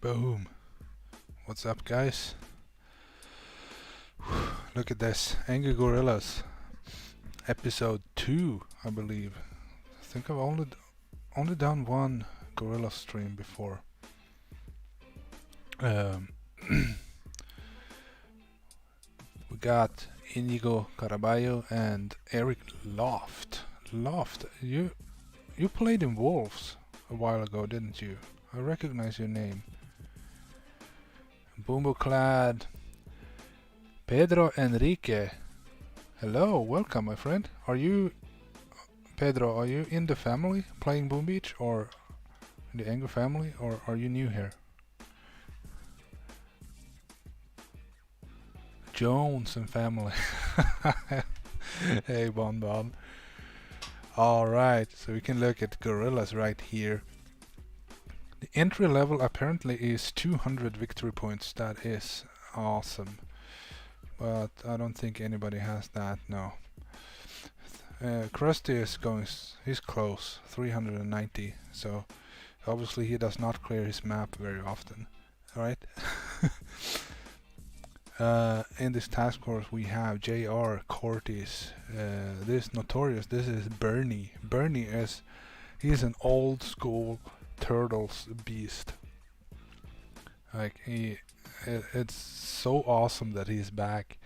Boom. What's up, guys? Look at this. Angry Gorillas. Episode 2, I believe. I think I've only done one gorilla stream before. We got Inigo Caraballo and Eric Loft. Loft, you played in Wolves a while ago, didn't you? I recognize your name. Boombo-clad Pedro Enrique. Hello, welcome, my friend. Are you, Pedro, are you in the family playing Boom Beach, or in the Angry family, or are you new here? Jones and family. Hey, Bon Bon. Alright, so we can look at gorillas right here. The entry level apparently is 200 victory points. That is awesome. But I don't think anybody has that, no. Krusty is he's close, 390, so obviously he does not clear his map very often, alright? In this task force we have JR, Cortis, this Notorious, this is Bernie. Bernie he's an old school Turtles beast. Like it's so awesome that he's back.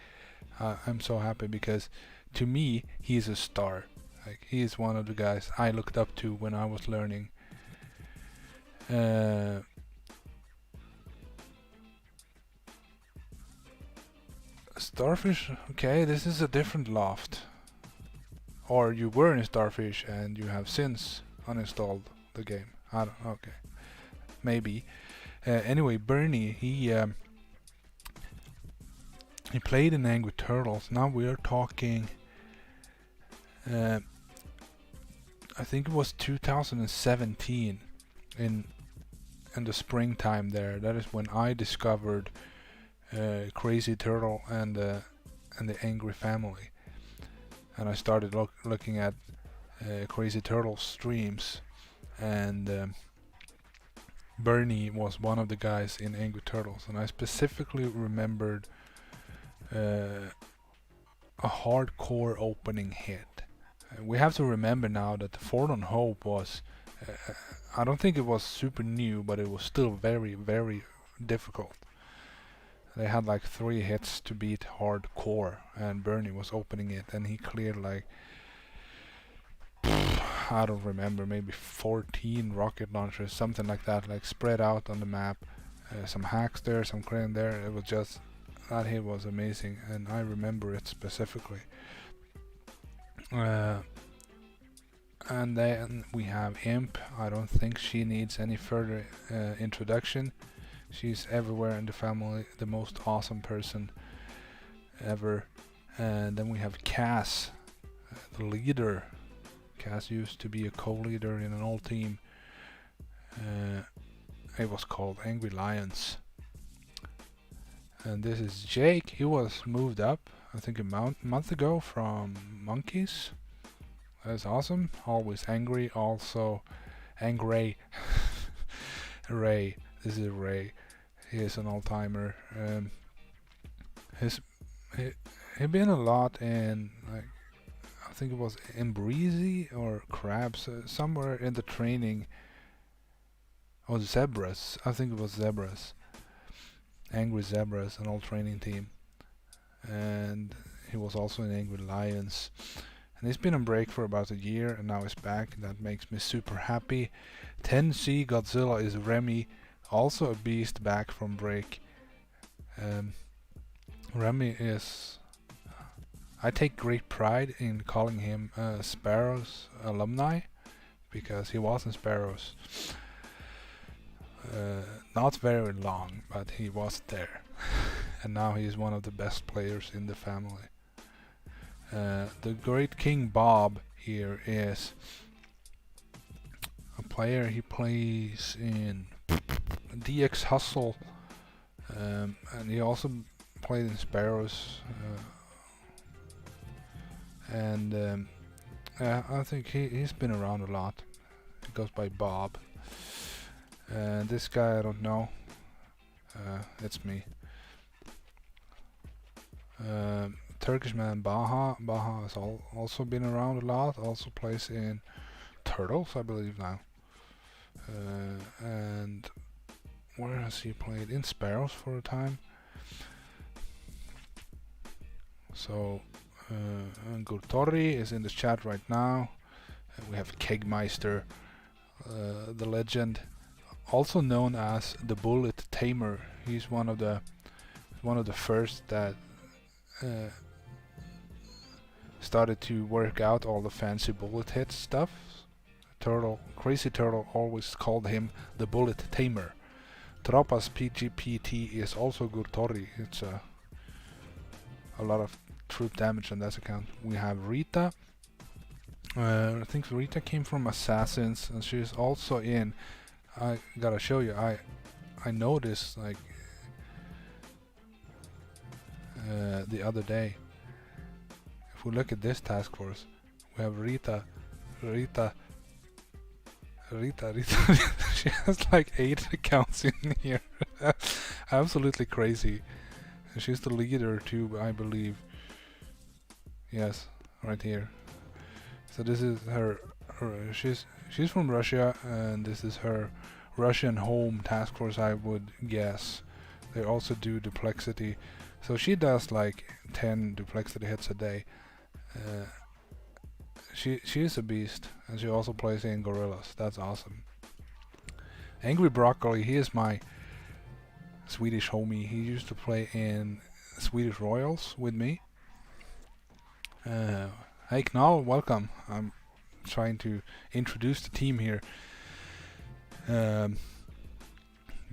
I'm so happy because to me he's a star. Like he's one of the guys I looked up to when I was learning. Starfish, okay, this is a different loft. Or you were in Starfish and you have since uninstalled the game. I don't, okay, maybe. Anyway, Bernie, he played in Angry Turtles. Now we are talking, I think it was 2017 in the springtime there. That is when I discovered Crazy Turtle and the Angry Family, and I started looking at Crazy Turtle streams, and Bernie was one of the guys in Angry Turtles, and I specifically remembered a hardcore opening hit. We have to remember now that the Forlorn Hope was, I don't think it was super new, but it was still very, very difficult. They had like 3 hits to beat hardcore, and Bernie was opening it, and he cleared like, I don't remember, maybe 14 rocket launchers, something like that, like spread out on the map. Some hacks there, some crane there. It was just, that hit was amazing, and I remember it specifically. And then we have Imp. I don't think she needs any further introduction. She's everywhere in the family, the most awesome person ever. And then we have Cass, the leader. Cass used to be a co-leader in an old team. It was called Angry Lions. And this is Jake. He was moved up, I think a month ago from Monkeys. That's awesome. Always angry. Also angry. Ray. This is Ray. He is an old-timer. He been a lot in, like, I think it was in Breezy or Crabs, somewhere in the training. Oh, Zebras. I think it was Zebras. Angry Zebras, an old training team. And he was also in Angry Lions. And he's been on break for about a year, and now he's back. That makes me super happy. 10C Godzilla is Remy, also a beast, back from break. Remy is... I take great pride in calling him Sparrows alumni, because he was in Sparrows. Not very long, but he was there. And now he's one of the best players in the family. The Great King Bob here is a player. He plays in DX Hustle, and he also played in Sparrows, and I think he's been around a lot. He goes by Bob. And this guy I don't know. It's me. Turkish man Baha. Baha has also been around a lot. Also plays in Turtles, I believe now. And where has he played? In Sparrows for a time. So Gurtori is in the chat right now. And we have Kegmeister, the legend, also known as the Bullet Tamer. He's one of the first that started to work out all the fancy bullet hit stuff. Crazy Turtle always called him the Bullet Tamer. Tropas PGPT is also Gurtori. It's a lot of troop damage on that account. We have Rita. I think Rita came from Assassins, and she's also in. I gotta show you. I noticed like the other day. If we look at this task force, we have Rita. She has like 8 accounts in here. Absolutely crazy. And she's the leader too, I believe. Yes, right here. So this is her. She's from Russia, and this is her Russian home task force, I would guess. They also do duplexity. So she does like 10 duplexity hits a day. She's a beast, and she also plays in Gorillas. That's awesome. Angry Broccoli, he is my Swedish homie. He used to play in Swedish Royals with me. Hey Knall, welcome. I'm trying to introduce the team here.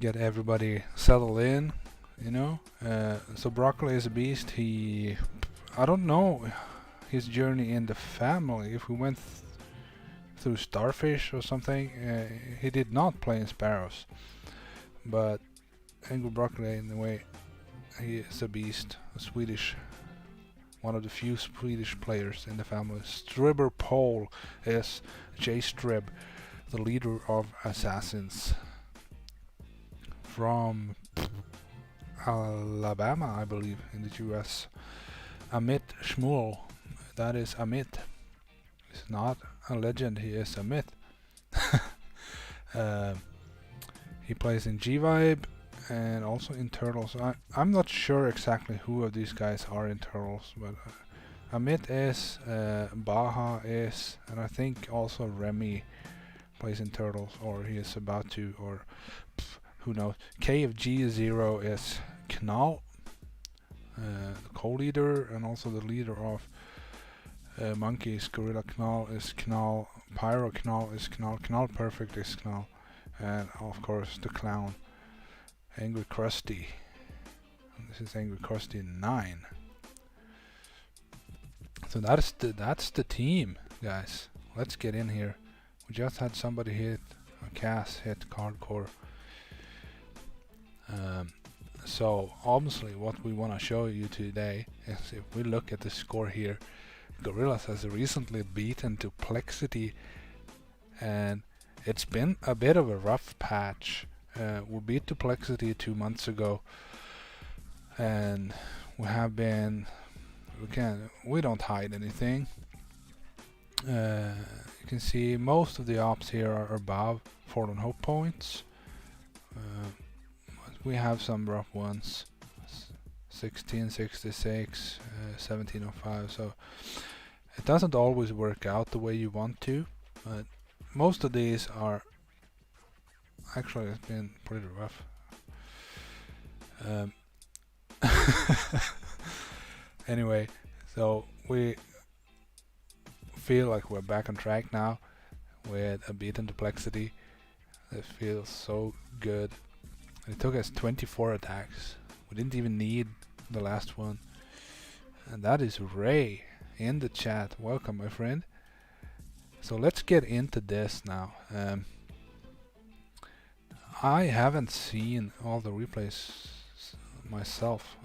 Get everybody settled in, you know. So Broccoli is a beast. I don't know his journey in the family. If we went through Starfish or something, he did not play in Sparrows. But Angry Broccoli, in a way, he is a beast. One of the few Swedish players in the family. Stribber Pole is J Strib, the leader of Assassins. From Alabama, I believe, in the US. Amit Shmuel, that is Amit. He's not a legend, he is a myth. He plays in G-Vibe and also in Turtles. I'm not sure exactly who of these guys are in Turtles, but Amit is, Baha is, and I think also Remy plays in Turtles, or he is about to, or who knows. KFG0 is Knall, the co-leader and also the leader of Monkeys. Gorilla Knall is Knall, Pyro Knall is Knall, Knall Perfect is Knall, and of course the clown, Angry Krusty. This is Angry Krusty 9. So that's the team, guys. Let's get in here. We just had somebody hit, Cass hit hardcore. So obviously what we want to show you today is, if we look at the score here, Gorillas has recently beaten Duplexity, and it's been a bit of a rough patch. We beat Duplexity 2 months ago, and we don't hide anything. You can see most of the ops here are above Forlorn Hope points. We have some rough ones. 1666, 1705, so it doesn't always work out the way you want to, but most of these are actually, it's been pretty rough. Anyway, so we feel like we're back on track now with a beaten Duplexity. It feels so good. It took us 24 attacks. We didn't even need the last one. And that is Ray in the chat. Welcome, my friend. So let's get into this now. I haven't seen all the replays myself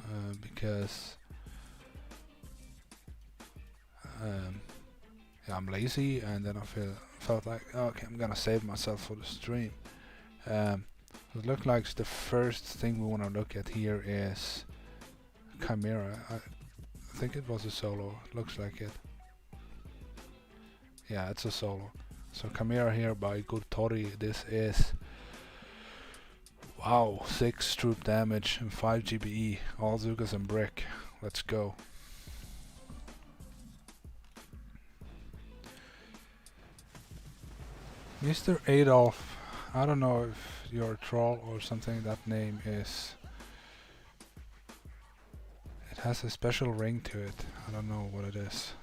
because I'm lazy, and then I felt like, okay, I'm gonna save myself for the stream. It looks like the first thing we want to look at here is Chimera. I think it was a solo. Looks like it. Yeah, it's a solo. So Chimera here by Gurtori. This is, wow, 6 troop damage and 5 GBE. All Zukas and brick. Let's go. Mr. Adolf. I don't know if you're a troll or something. That name is... It has a special ring to it. I don't know what it is.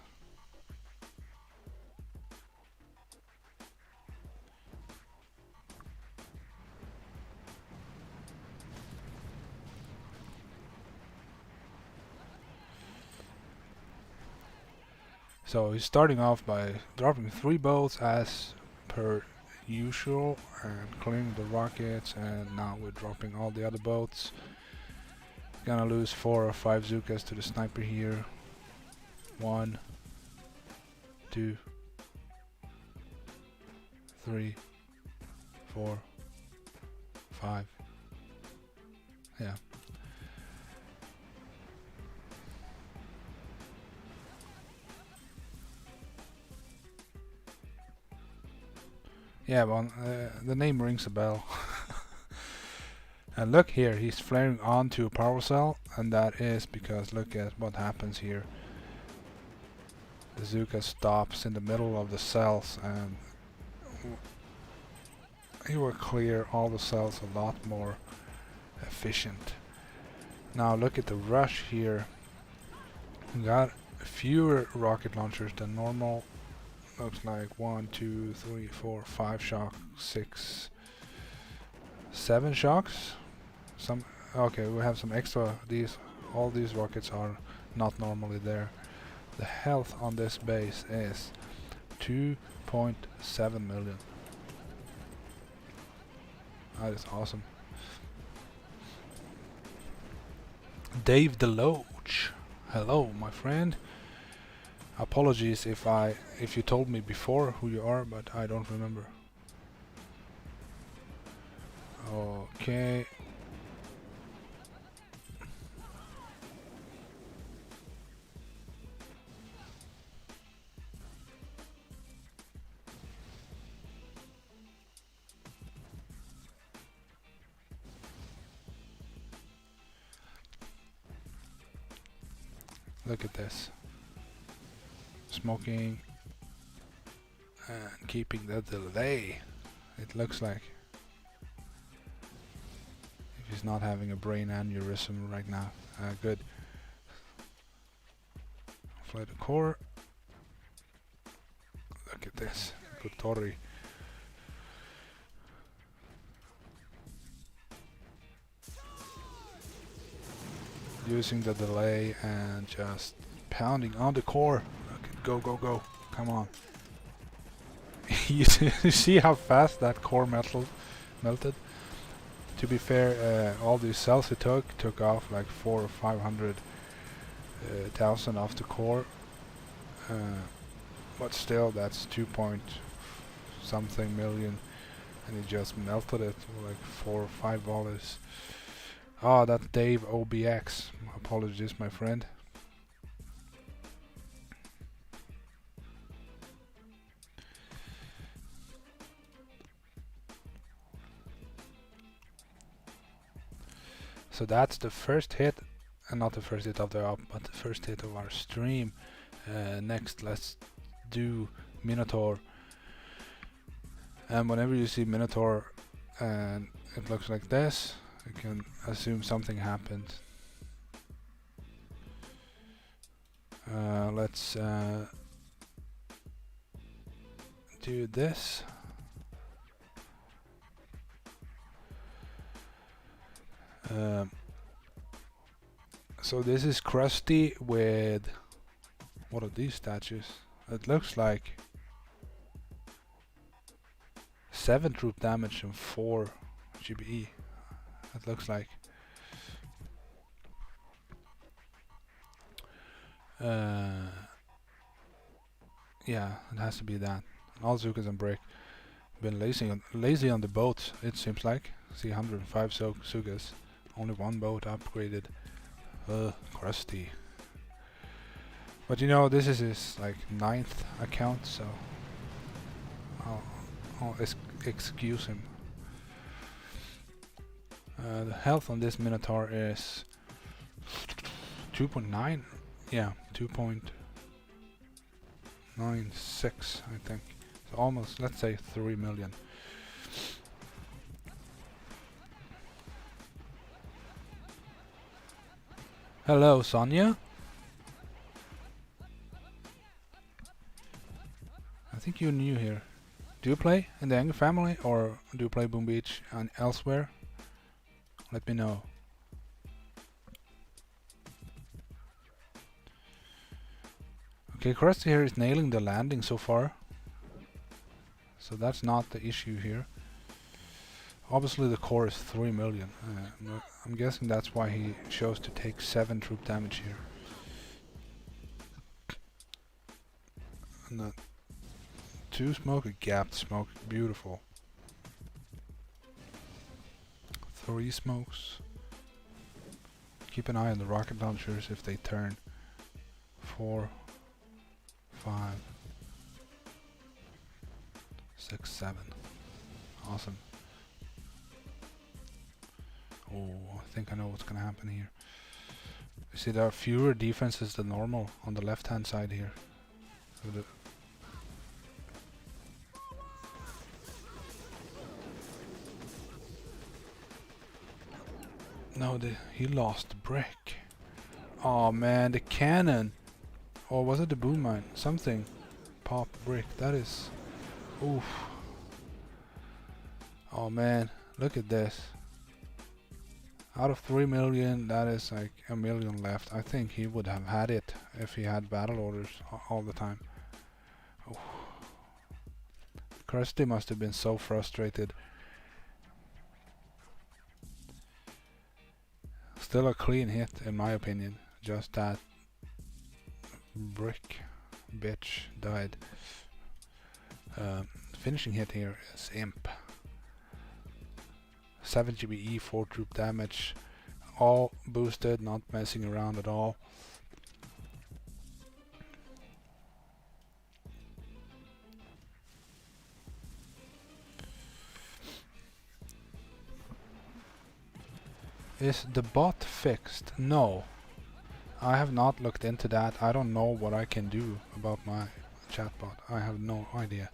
So he's starting off by dropping 3 bolts as per usual and clearing the rockets, and now we're dropping all the other boats. Gonna lose 4 or 5 Zukas to the sniper here. 1, 2, 3, 4, 5. Yeah. Yeah, well, the name rings a bell. And look here, he's flaring onto a power cell, and that is because look at what happens here. The Zuka stops in the middle of the cells, and he will clear all the cells a lot more efficient. Now look at the rush here. We got fewer rocket launchers than normal. Looks like 1, 2, 3, 4, 5 shocks, 6, 7 shocks. Okay, we have some extra. All these rockets are not normally there. The health on this base is 2.7 million. That is awesome. Dave Deloach. Hello, my friend. Apologies if you told me before who you are, but I don't remember. Okay. Look at this. Smoking and keeping the delay. It looks like if he's not having a brain aneurysm right now. Good. Fly the core. Look at this. Good Tori. Using the delay and just pounding on the core. Okay, go, go, go. Come on. You see how fast that core melted? To be fair, all these cells it took off like 400 or 500 thousand off the core. But still, that's 2 point something million, and he just melted it like 4 or 5 volleys. Ah, that's Dave OBX. Apologies, my friend. So that's the first hit, and not the first hit of the up, but the first hit of our stream. Next, let's do Minotaur. And whenever you see Minotaur and it looks like this, you can assume something happened. Let's do this. So this is Krusty with, what are these statues? It looks like 7 troop damage and 4 GBE. It looks like. Yeah, it has to be that. All Zukas and Brick been lazy on the boats, it seems like. See, 105 Sugas. Only one boat upgraded. Crusty. But you know, this is his like 9th account, so I'll excuse him. The health on this Minotaur is 2.9. Yeah, 2.96, I think. So almost, let's say 3 million. Hello, Sonia. I think you're new here. Do you play in the Angry family, or do you play Boom Beach and elsewhere? Let me know. Okay, Krusty here is nailing the landing so far. So that's not the issue here. Obviously the core is 3 million. I'm guessing that's why he chose to take 7 troop damage here. And the 2 smoke, a gapped smoke, beautiful. 3 smokes. Keep an eye on the rocket launchers if they turn. 4, 5, 6, 7. Awesome. Oh, I think I know what's gonna happen here. You see, there are fewer defenses than normal on the left hand side here. So no, he lost the brick. Oh man, the cannon. Or was it the boom mine? Something. Pop brick. That is. Oof. Oh man, look at this. Out of 3 million, that is like a million left. I think he would have had it if he had battle orders all the time. Oof. Krusty must have been so frustrated. Still a clean hit in my opinion. Just that brick bitch died. Finishing hit here is Imp. 7 GBE, 4 troop damage, all boosted, not messing around at all. Is the bot fixed? No. I have not looked into that. I don't know what I can do about my chatbot. I have no idea.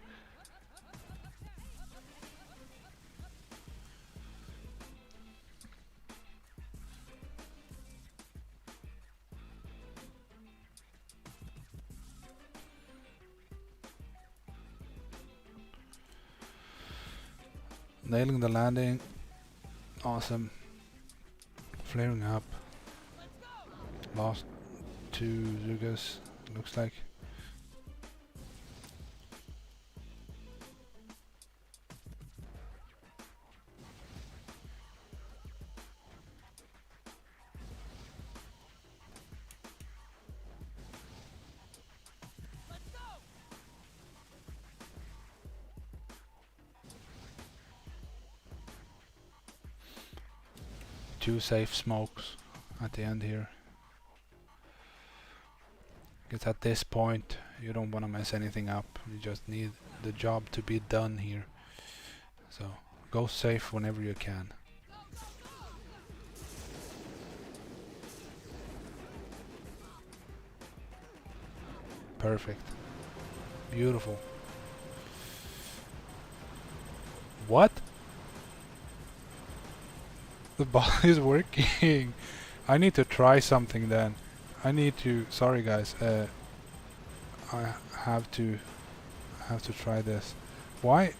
Nailing the landing. Awesome. Flaring up. Lost 2 Zugas, looks like. Two safe smokes at the end here. Because at this point you don't want to mess anything up. You just need the job to be done here. So go safe whenever you can. Perfect. Beautiful. What? The bot is working. I need to try something then. I need to. Sorry guys. I have to try this. Why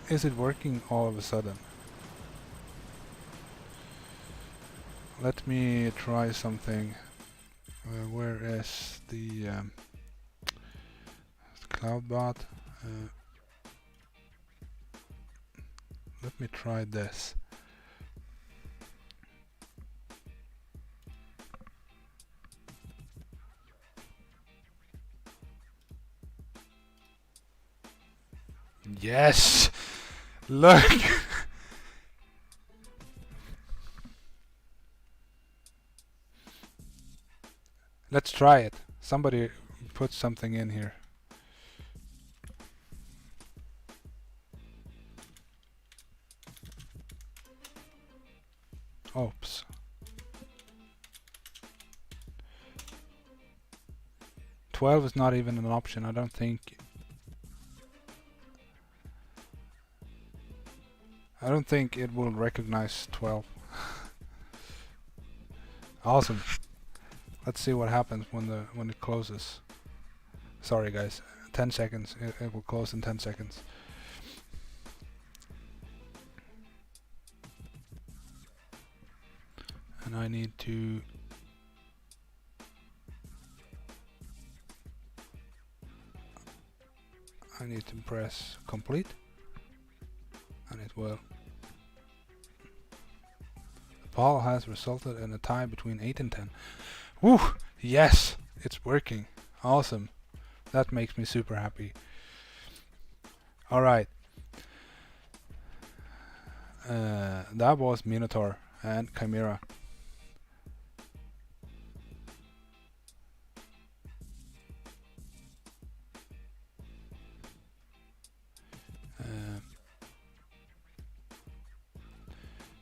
is it working all of a sudden? Let me try something. Where is the cloud bot? Let me try this. Yes! Look! Let's try it. Somebody put something in here. Oops. $12 is not even an option, I don't think. I don't think it will recognize 12. Awesome. Let's see what happens when it closes. Sorry guys, 10 seconds. It will close in 10 seconds. And I need to press complete, and it will. The poll has resulted in a tie between 8 and 10. Woo! Yes! It's working. Awesome. That makes me super happy. Alright. That was Minotaur and Chimera.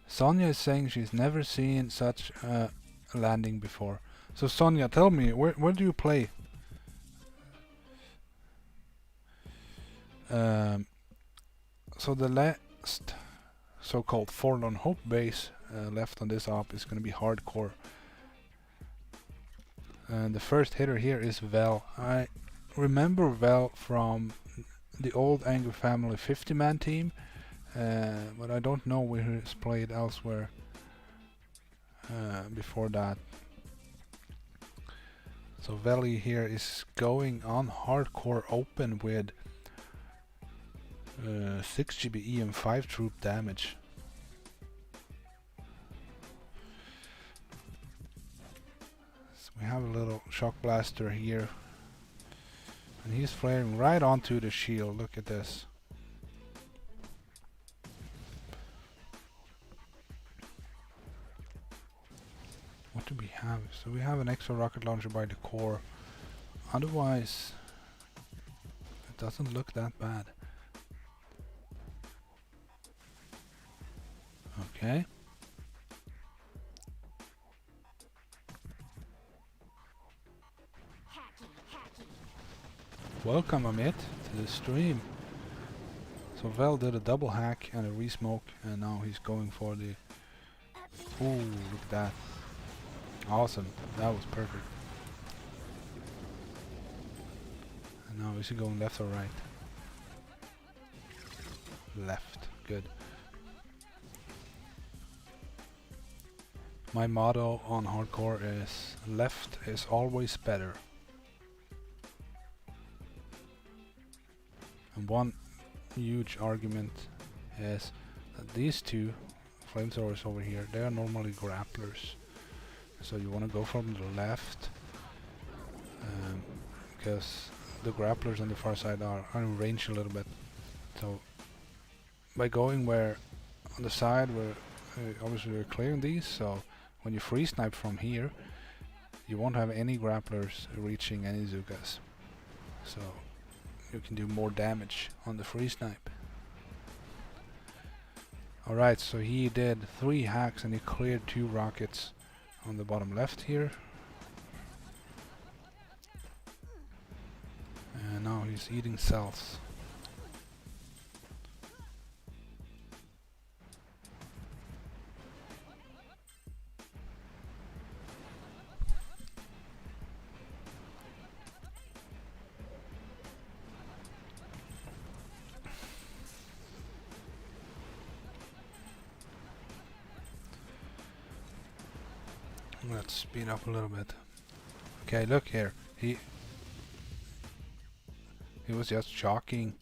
Sonia is saying she's never seen such a landing before. So Sonia, tell me, where do you play? So the last so-called Forlorn Hope base left on this op is going to be hardcore. And the first hitter here is Vel. I remember Vel from the old Angry Family 50-man team, but I don't know where he's played elsewhere before that. So Veli here is going on hardcore open with 6 GBE and 5 troop damage. So we have a little shock blaster here, and he's flaring right onto the shield. Look at this. What do we have? So we have an extra rocket launcher by the core. Otherwise, it doesn't look that bad. Okay. Welcome Amit to the stream. So Vel did a double hack and a re-smoke, and now he's going for the... Ooh, look at that. Awesome, that was perfect. And now is he going left or right? Left, good. My motto on hardcore is left is always better. And one huge argument is that these two flamethrowers over here, they are normally grapplers. So you want to go from the left, because the grapplers on the far side are in range a little bit. So by going where on the side where obviously we're clearing these, so when you free snipe from here, you won't have any grapplers reaching any Zukas. So you can do more damage on the free snipe. Alright, so he did 3 hacks and he cleared 2 rockets on the bottom left here. And now he's eating cells. Let's speed up a little bit. Okay, look here. He was just shocking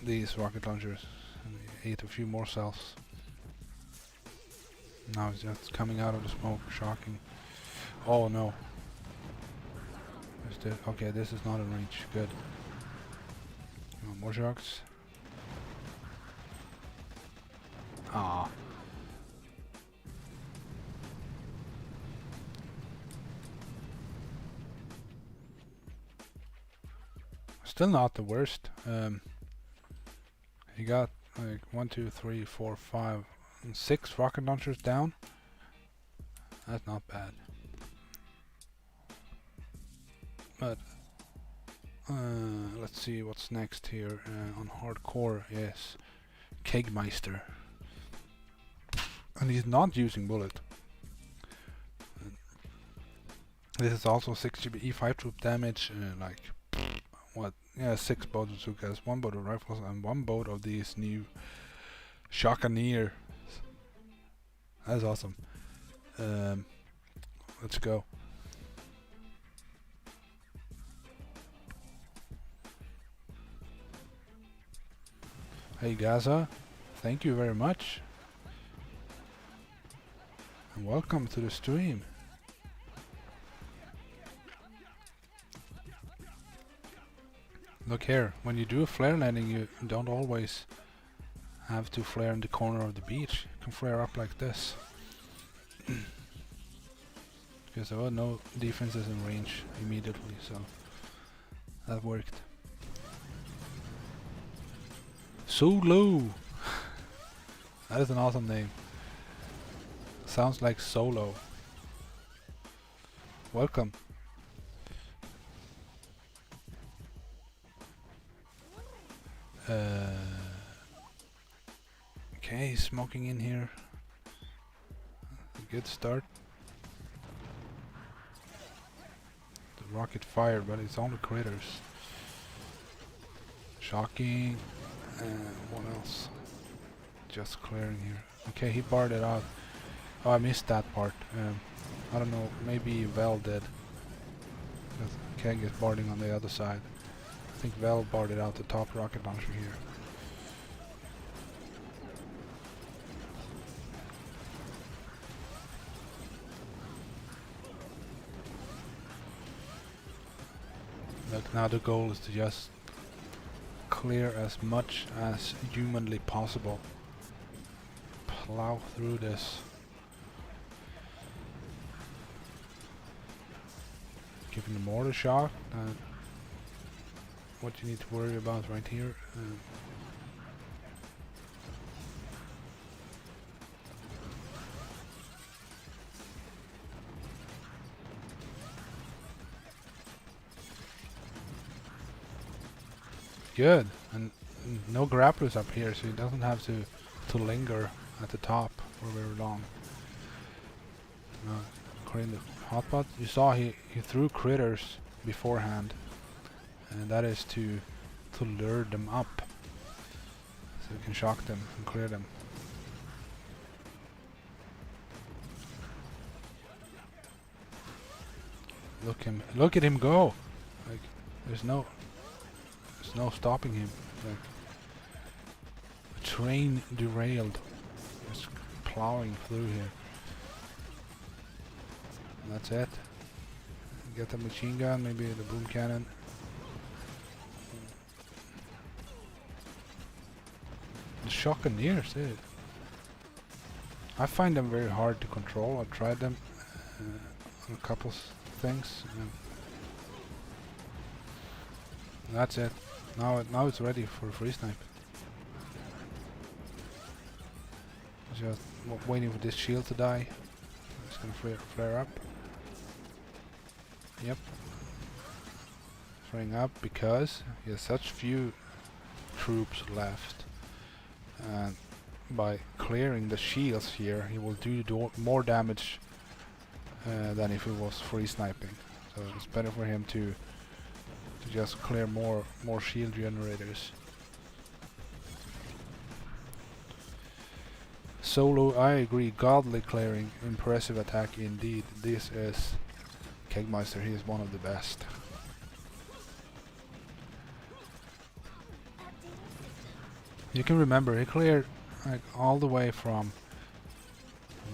these rocket launchers, and he ate a few more cells. Now he's just coming out of the smoke, shocking. Oh no. Okay, this is not in range. Good. More shocks. Ah. Still not the worst. He got like 1, 2, 3, 4, 5, 6 rocket launchers down. That's not bad. But let's see what's next here on hardcore is Kegmeister. And he's not using bullet. This is also 6 GB E5 troop damage, like what? Yeah, 6 boat bazookas, 1 boat of rifles, and 1 boat of these new Shakaneer. That's awesome. Let's go. Hey Gaza, thank you very much. And welcome to the stream. Look here, when you do a flare landing, you don't always have to flare in the corner of the beach. You can flare up like this. Because there were no defenses in range immediately, so that worked. Solo! That is an awesome name. Sounds like Solo. Welcome. Okay, smoking in here. A good start. The rocket fired, but it's only critters. Shocking. What else? Just clearing here. Okay, he barred it out. Oh, I missed that part. I don't know, maybe Vel did. Because Keg is boarding on the other side. I think Vel barred it out the top rocket launcher here. Look, now the goal is to just clear as much as humanly possible. Plow through this. Giving the mortar shot. What you need to worry about right here. Good, and no grapplers up here, so he doesn't have to linger at the top for very long. According to Hotpot, you saw he threw critters beforehand, and that is to lure them up, so you can shock them and clear them. Look at him go! Like there's no stopping him. Like a train derailed, just plowing through here. And that's it. Get the machine gun, maybe the boom cannon. The Shockaneers, dude. I find them very hard to control. I've tried them on a couple things. That's it. Now it's ready for a free snipe. Just waiting for this shield to die. It's gonna flare up. Yep. Flaring up because he has such few troops left. And by clearing the shields here, he will do more damage than if he was free sniping. So it's better for him to just clear more shield generators. Solo, I agree, godly clearing, impressive attack indeed. This is Kegmeister, he is one of the best. You can remember, he cleared like all the way from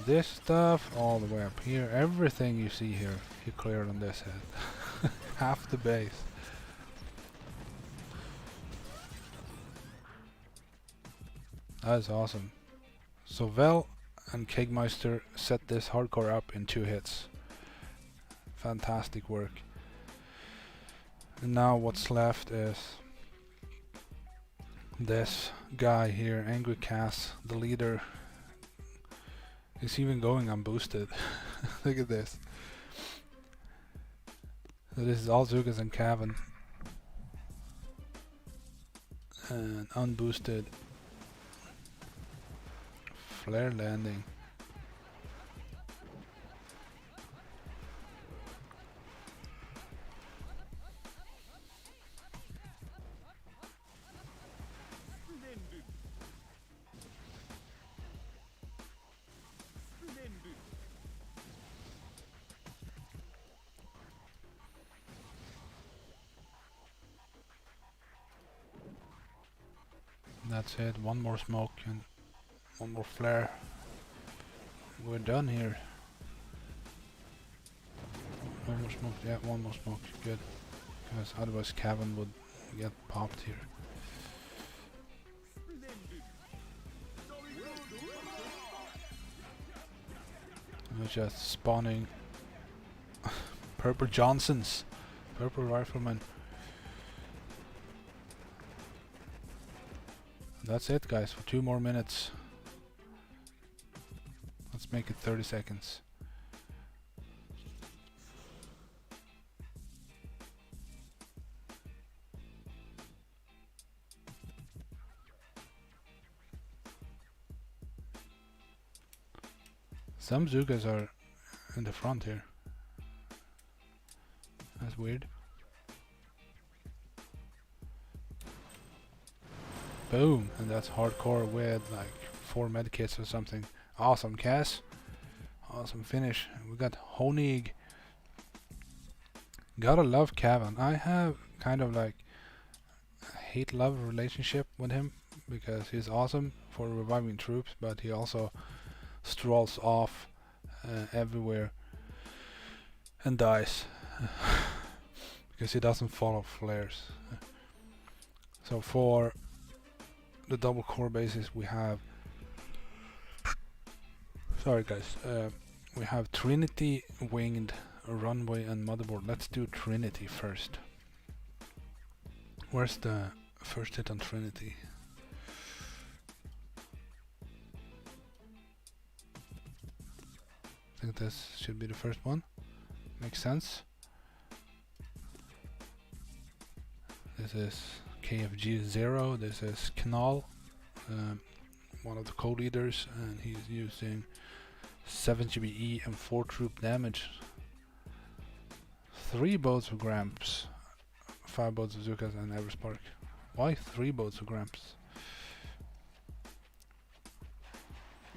this stuff all the way up here. Everything you see here, he cleared on this head. Half the base. That is awesome. So Vel and Kegmeister set this hardcore up in 2 hits. Fantastic work. And now what's left is this guy here, Angry Cass, the leader. He's even going unboosted. Look at this. So this is all Zugas and Cavan. And unboosted flare landing. That's it, one more smoke and one more flare. We're done here. One more smoke, yeah, one more smoke, good. Because otherwise Cavan would get popped here. We're just spawning Purple Johnsons, Purple Riflemen. That's it, guys, for 2 more minutes. Let's make it 30 seconds. Some Zugas are in the front here. That's weird. Boom, and that's hardcore with like 4 medkits or something. Awesome, Cass. Awesome finish. We got Honig. Gotta love Cavan. I have kind of like a hate-love relationship with him because he's awesome for reviving troops, but he also strolls off everywhere and dies because he doesn't follow flares. So for the double core bases we have, sorry guys, we have Trinity, Winged, Runway and Motherboard. Let's do Trinity first. Where's the first hit on Trinity? I think this should be the first one. Makes sense. This is KFG 0. This is Knall, one of the co-leaders, and he's using 7 GBE and 4 troop damage. 3 boats of Gramps, 5 boats of Zukas and Everspark. Why 3 boats of Gramps?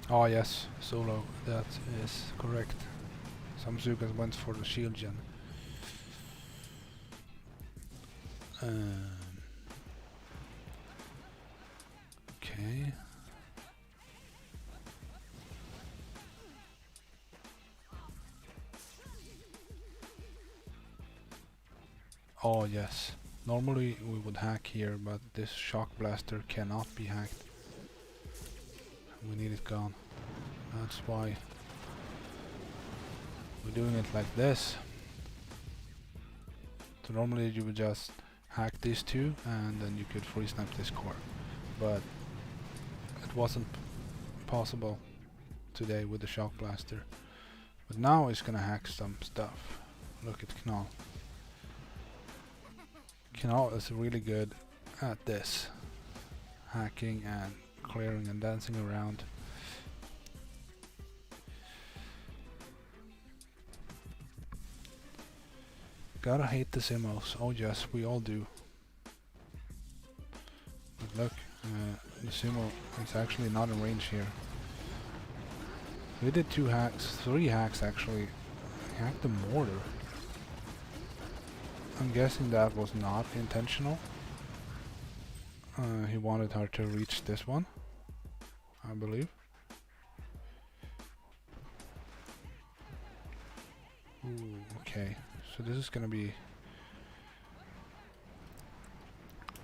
Oh yes, solo, that is correct. Some Zukas went for the shield gen. Okay. Oh yes, normally we would hack here, but this shock blaster cannot be hacked. We need it gone. That's why we're doing it like this. So normally you would just hack these two and then you could free snap this core, but it wasn't possible today with the shock blaster. But now it's gonna hack some stuff. Look at Knall. Knall is really good at this, hacking and clearing and dancing around. Gotta hate the Simmos. Oh yes, we all do. But look, the Simmo is actually not in range here. We did 2 hacks, 3 hacks actually. He hacked the mortar. I'm guessing that was not intentional. He wanted her to reach this one, I believe. Ooh, okay. So this is gonna be...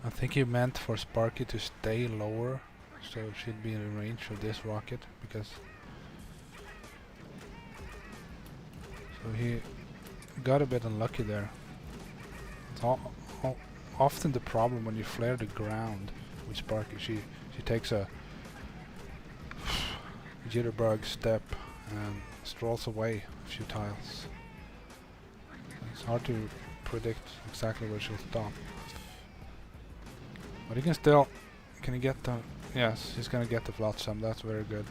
I think he meant for Sparky to stay lower, so she'd be in range of this rocket, because... So he got a bit unlucky there. It's often the problem when you flare the ground with Sparky. She takes a jitterbug step and strolls away a few tiles. It's hard to predict exactly where she'll stop. But you can still... Can you get the... Yes, he's gonna get the Flotsam. That's very good.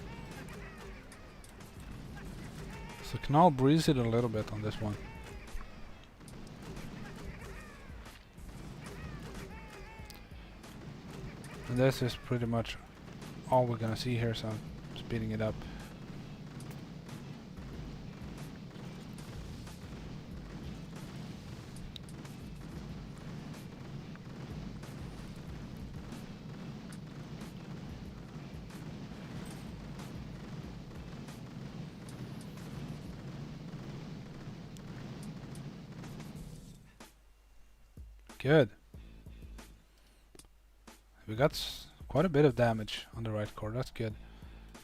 So can I'll breeze it a little bit on this one. And this is pretty much all we're gonna see here, so I'm speeding it up. Good. We got quite a bit of damage on the right core, that's good.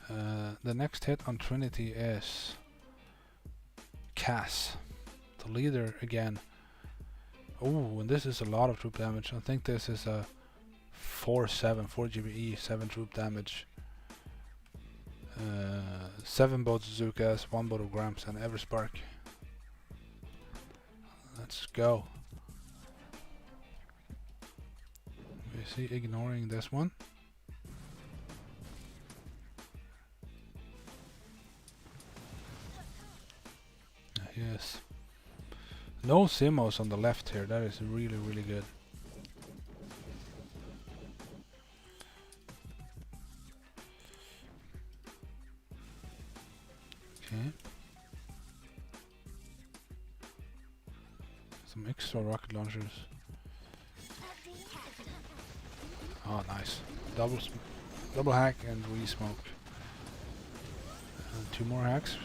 The next hit on Trinity is Cass, the leader again. Oh, and this is a lot of troop damage. I think this is a 4 GBE, 7 troop damage. 7 boat Zukas, 1 boat of Gramps, and every spark. Let's go. Is he ignoring this one? Yes. No Simos on the left here. That is really, really good. Okay. Some extra rocket launchers. Oh, nice. Double hack and re-smoke. And 2 more hacks,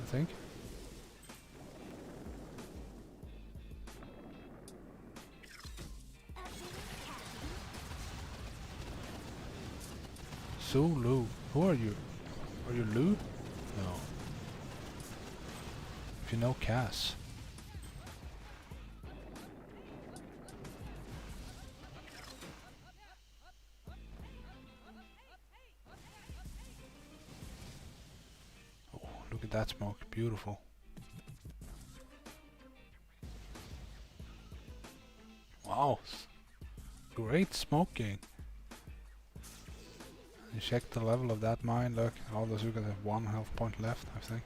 I think. So Lou. Who are you? Are you Lou? No. If you know Cass. Oh, look at that smoke. Beautiful. Wow. Great smoking. You check the level of that mine. Look, all the Zukas have 1 health point left, I think.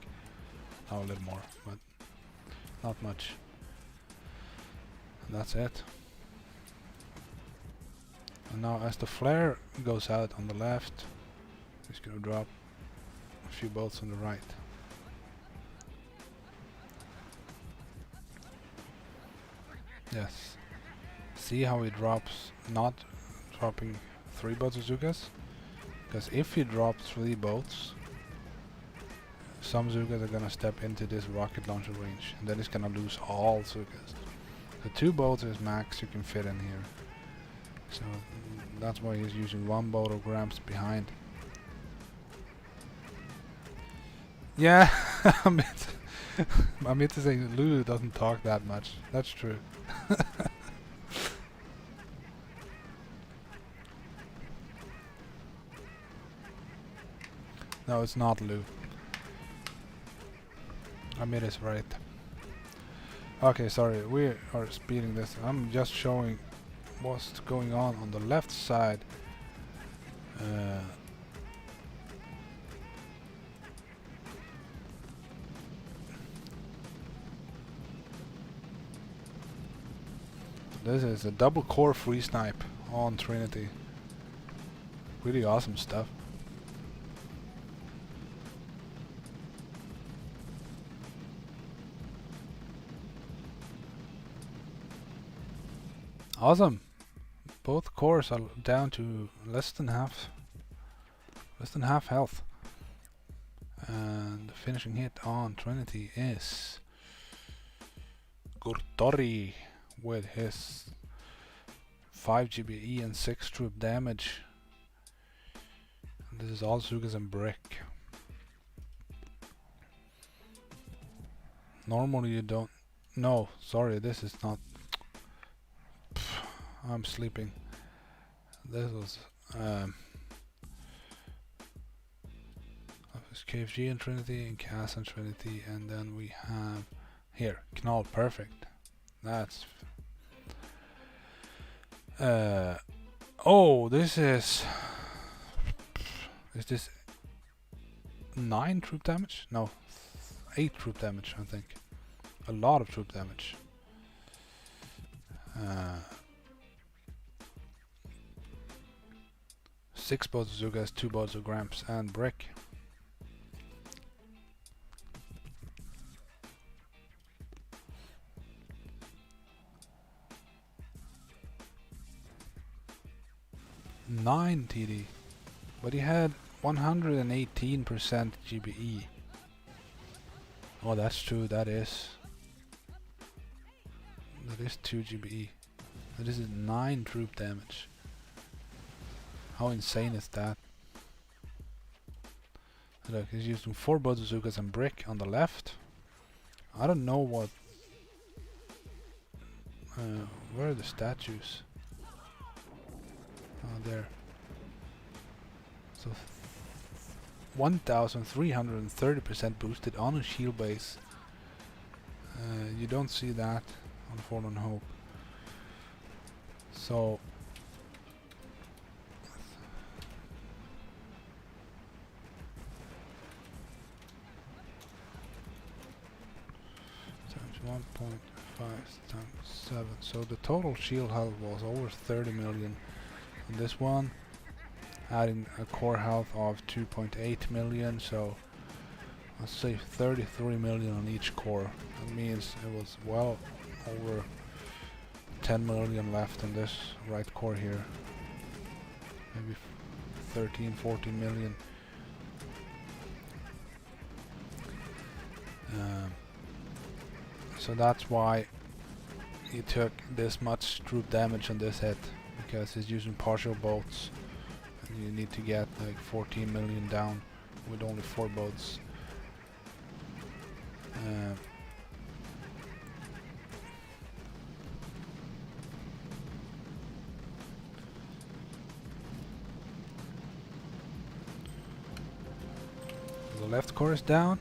Oh, a little more, but not much. And that's it. And now as the flare goes out on the left, he's gonna drop a few bolts on the right. Yes. See how he drops, not dropping 3 boats of Zukas? Because if he drops 3 boats, some Zukas are gonna step into this rocket launcher range, and then he's gonna lose all Zukas. The 2 boats is max you can fit in here. So that's why he's using 1 boat of Gramps behind. Yeah, I meant to say Lulu doesn't talk that much. That's true. No, it's not Lou. Amit is right. Okay, sorry, we are speeding this. I'm just showing what's going on the left side. This is a double core free snipe on Trinity. Really awesome stuff. Awesome. Both cores are down to less than half health. And the finishing hit on Trinity is Gurtori with his 5 GBE and 6 troop damage. And this is all Zugas and brick. Normally you don't... No, sorry, this is not... I'm sleeping. This was KFG and Trinity and Cass and Trinity, and then we have here Knall. Perfect. That's oh, this is this 9 troop damage? No, 8 troop damage, I think. A lot of troop damage. 6 boats of Zugas, 2 boats of Gramps, and Brick. Nine TD, but he had 118% GBE. Oh, that's true. That is 2 GBE. That is 9 troop damage. How insane is that? Look, he's using 4 bazookas and Brick on the left. I don't know what. Where are the statues? Oh, there. So 1330% boosted on a shield base. You don't see that on Fallen Hope. So times 1.5 times 7. So the total shield health was over 30 million on this one, adding a core health of 2.8 million, so let's say 33 million on each core. That means it was well over 10 million left in this right core here. Maybe 13, 14 million. So that's why he took this much troop damage on this hit, because he's using partial bolts. You need to get like 14 million down with only 4 boats. The left core is down.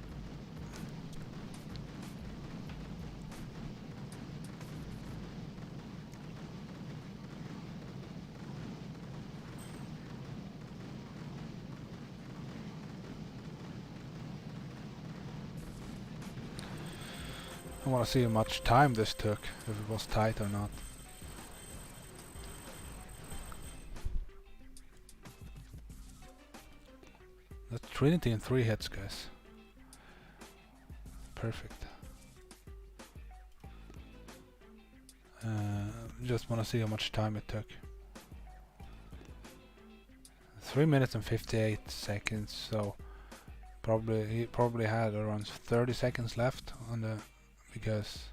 I want to see how much time this took, if it was tight or not. That's Trinity in 3 hits, guys. Perfect. Just want to see how much time it took. 3 minutes and 58 seconds, so he probably had around 30 seconds left on the, because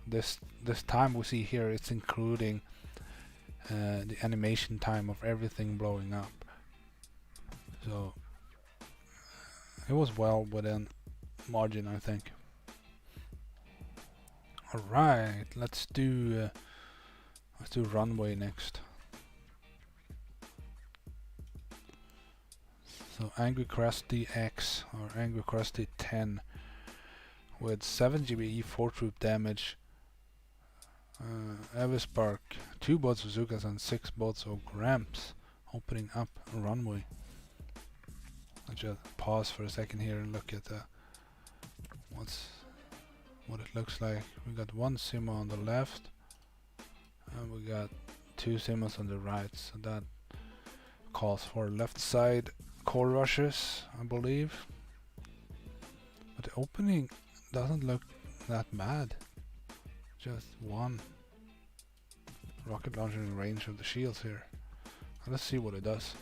this time we see here, it's including the animation time of everything blowing up. So it was well within margin, I think. All right, let's do Runway next. So Angry Krusty X, or Angry Krusty 10, with 7 GBE, 4 troop damage, Everspark, 2 boats of Zukas and 6 boats of Gramps, opening up a Runway. I'll just pause for a second here and look at what it looks like. We got 1 Sima on the left, and we got 2 Simas on the right, so that calls for left side core rushes, I believe. But the opening doesn't look that bad. Just 1 rocket launcher in range of the shields here. Let's see what it does.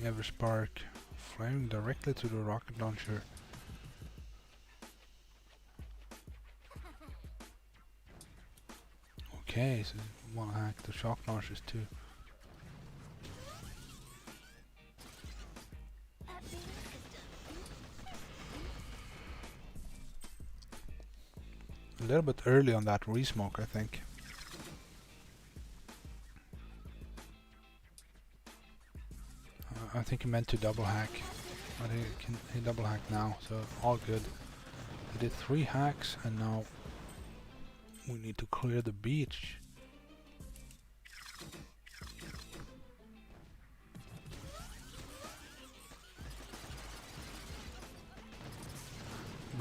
Everspark, flying directly to the rocket launcher. Okay, so you wanna hack the shock launchers too. A little bit early on that resmoke, I think. I think he meant to double hack. But he double hack now, so all good. He did 3 hacks and now we need to clear the beach.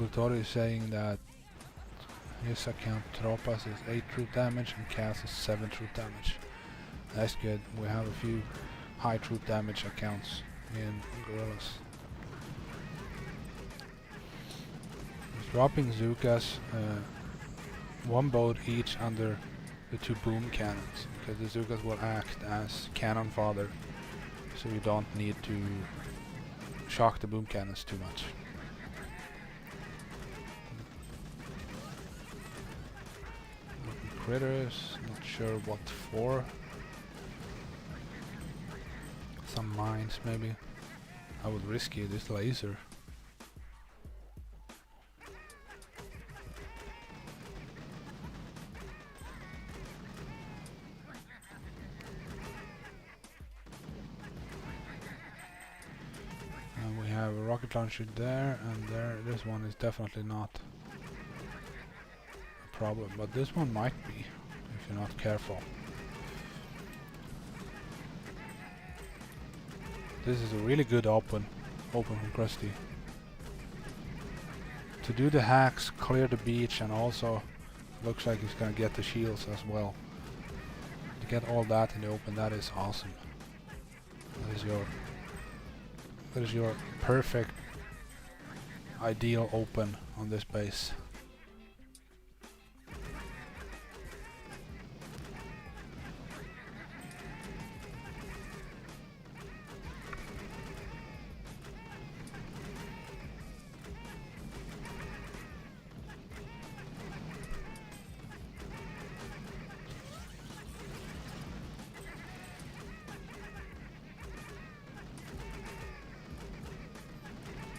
Gutori is saying that his account Tropas is 8 truth damage and Cass is 7 truth damage. That's good. We have a few high truth damage accounts in Gorillas. He's dropping Zukas, 1 boat each under the 2 boom cannons, because the Zukas will act as cannon fodder, so you don't need to shock the boom cannons too much. Critters, not sure what for. Some mines maybe. I would risk this laser. And we have a rocket launcher there and there. This one is definitely not problem, but this one might be if you're not careful. This is a really good open from Krusty. To do the hacks, clear the beach, and also looks like he's gonna get the shields as well. To get all that in the open, that is awesome. That is your perfect ideal open on this base.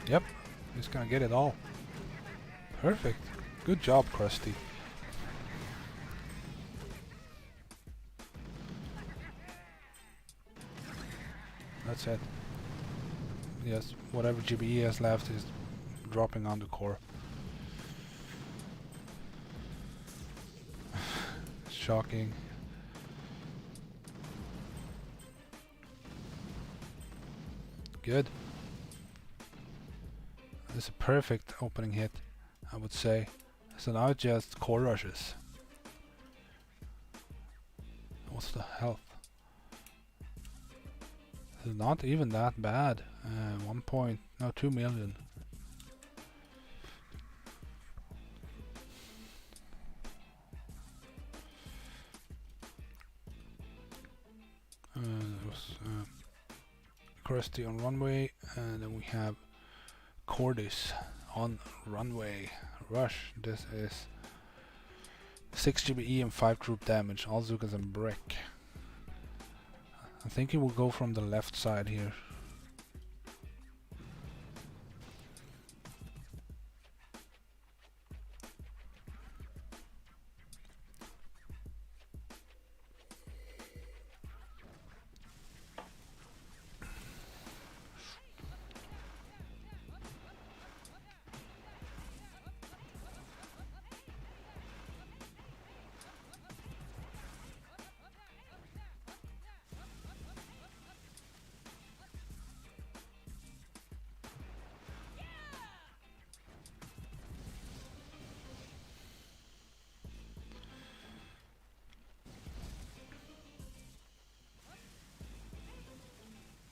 Yep, he's gonna get it all. Perfect. Good job, Krusty. That's it. Yes, whatever GBE has left is dropping on the core. Shocking. Good. This is a perfect opening hit, I would say. So now it's just core rushes. What's the health? This is not even that bad. 2 million. Krusty on Runway, and then we have Cordis on Runway. Rush. This is 6 GBE and 5 troop damage. All Zukas and brick. I think he will go from the left side here.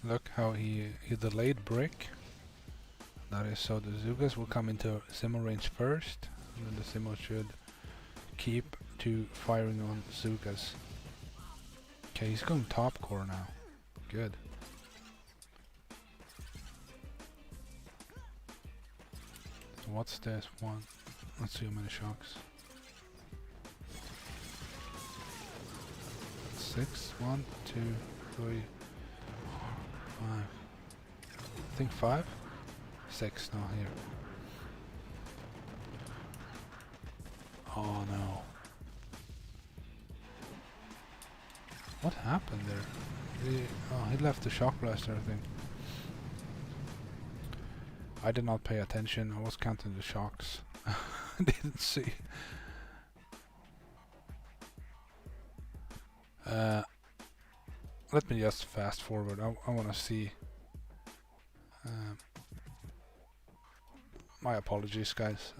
Look how he delayed brick. That is so the Zugas will come into Simo range first, and then the Simo should keep to firing on Zugas. Okay, he's going top core now. Good. So what's this one? Let's see how many shocks. 6. 1, 2, 3, 4, 5. I think 5? 6 now here. Oh no. What happened there? He left the shock blaster, I think. I did not pay attention. I was counting the shocks. I didn't see. Let me just fast forward. I want to see. My apologies, guys.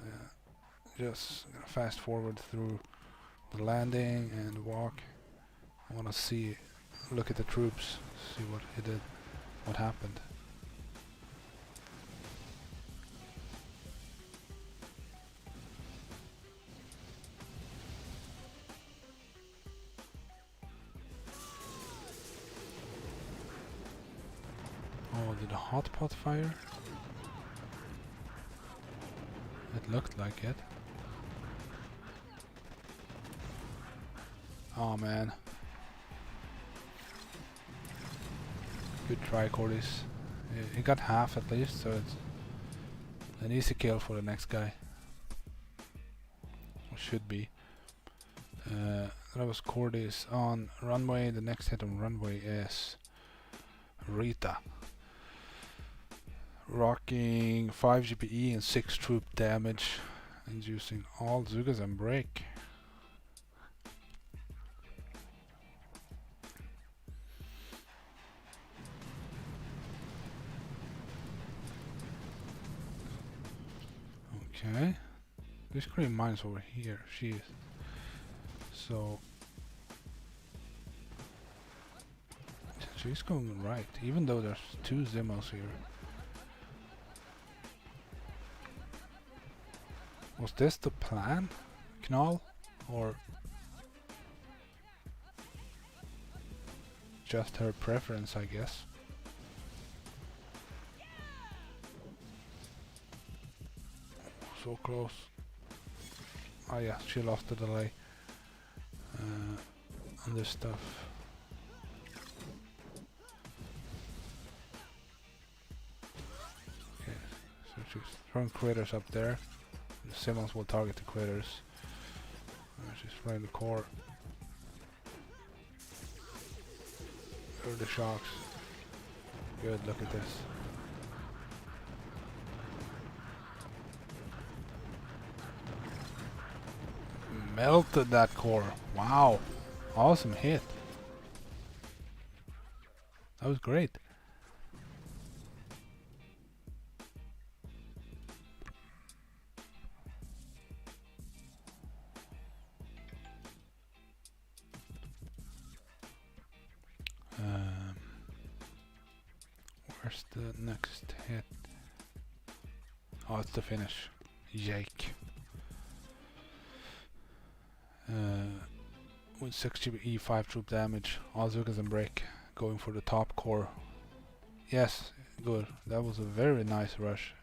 Just fast forward through the landing and walk. I want to see, look at the troops, see what he did, what happened. Oh, did a hot pot fire? It looked like it. Oh man. Good try, Cordis. He got half at least, so it's an easy kill for the next guy. Or should be. That was Cordis on Runway. The next hit on Runway is Rita. Rocking 5 GPE and 6 troop damage and using all Zugas and break. Okay, this green mine's over here. She is. So she's going right, even though there's 2 Zimmos here. Was this the plan, Knall, or just her preference, I guess? So close. Oh yeah, she lost the delay on this stuff. Okay, so she's throwing critters up there. The Simmons will target the critters. She's playing the core. Here are the shocks. Good, look at this. Melted that core. Wow. Awesome hit. That was great. Where's the next hit? Oh, it's the finish. Yike. With 6 GBE, 5 troop damage, all Zugas and break, going for the top core. Yes, good. That was a very nice rush.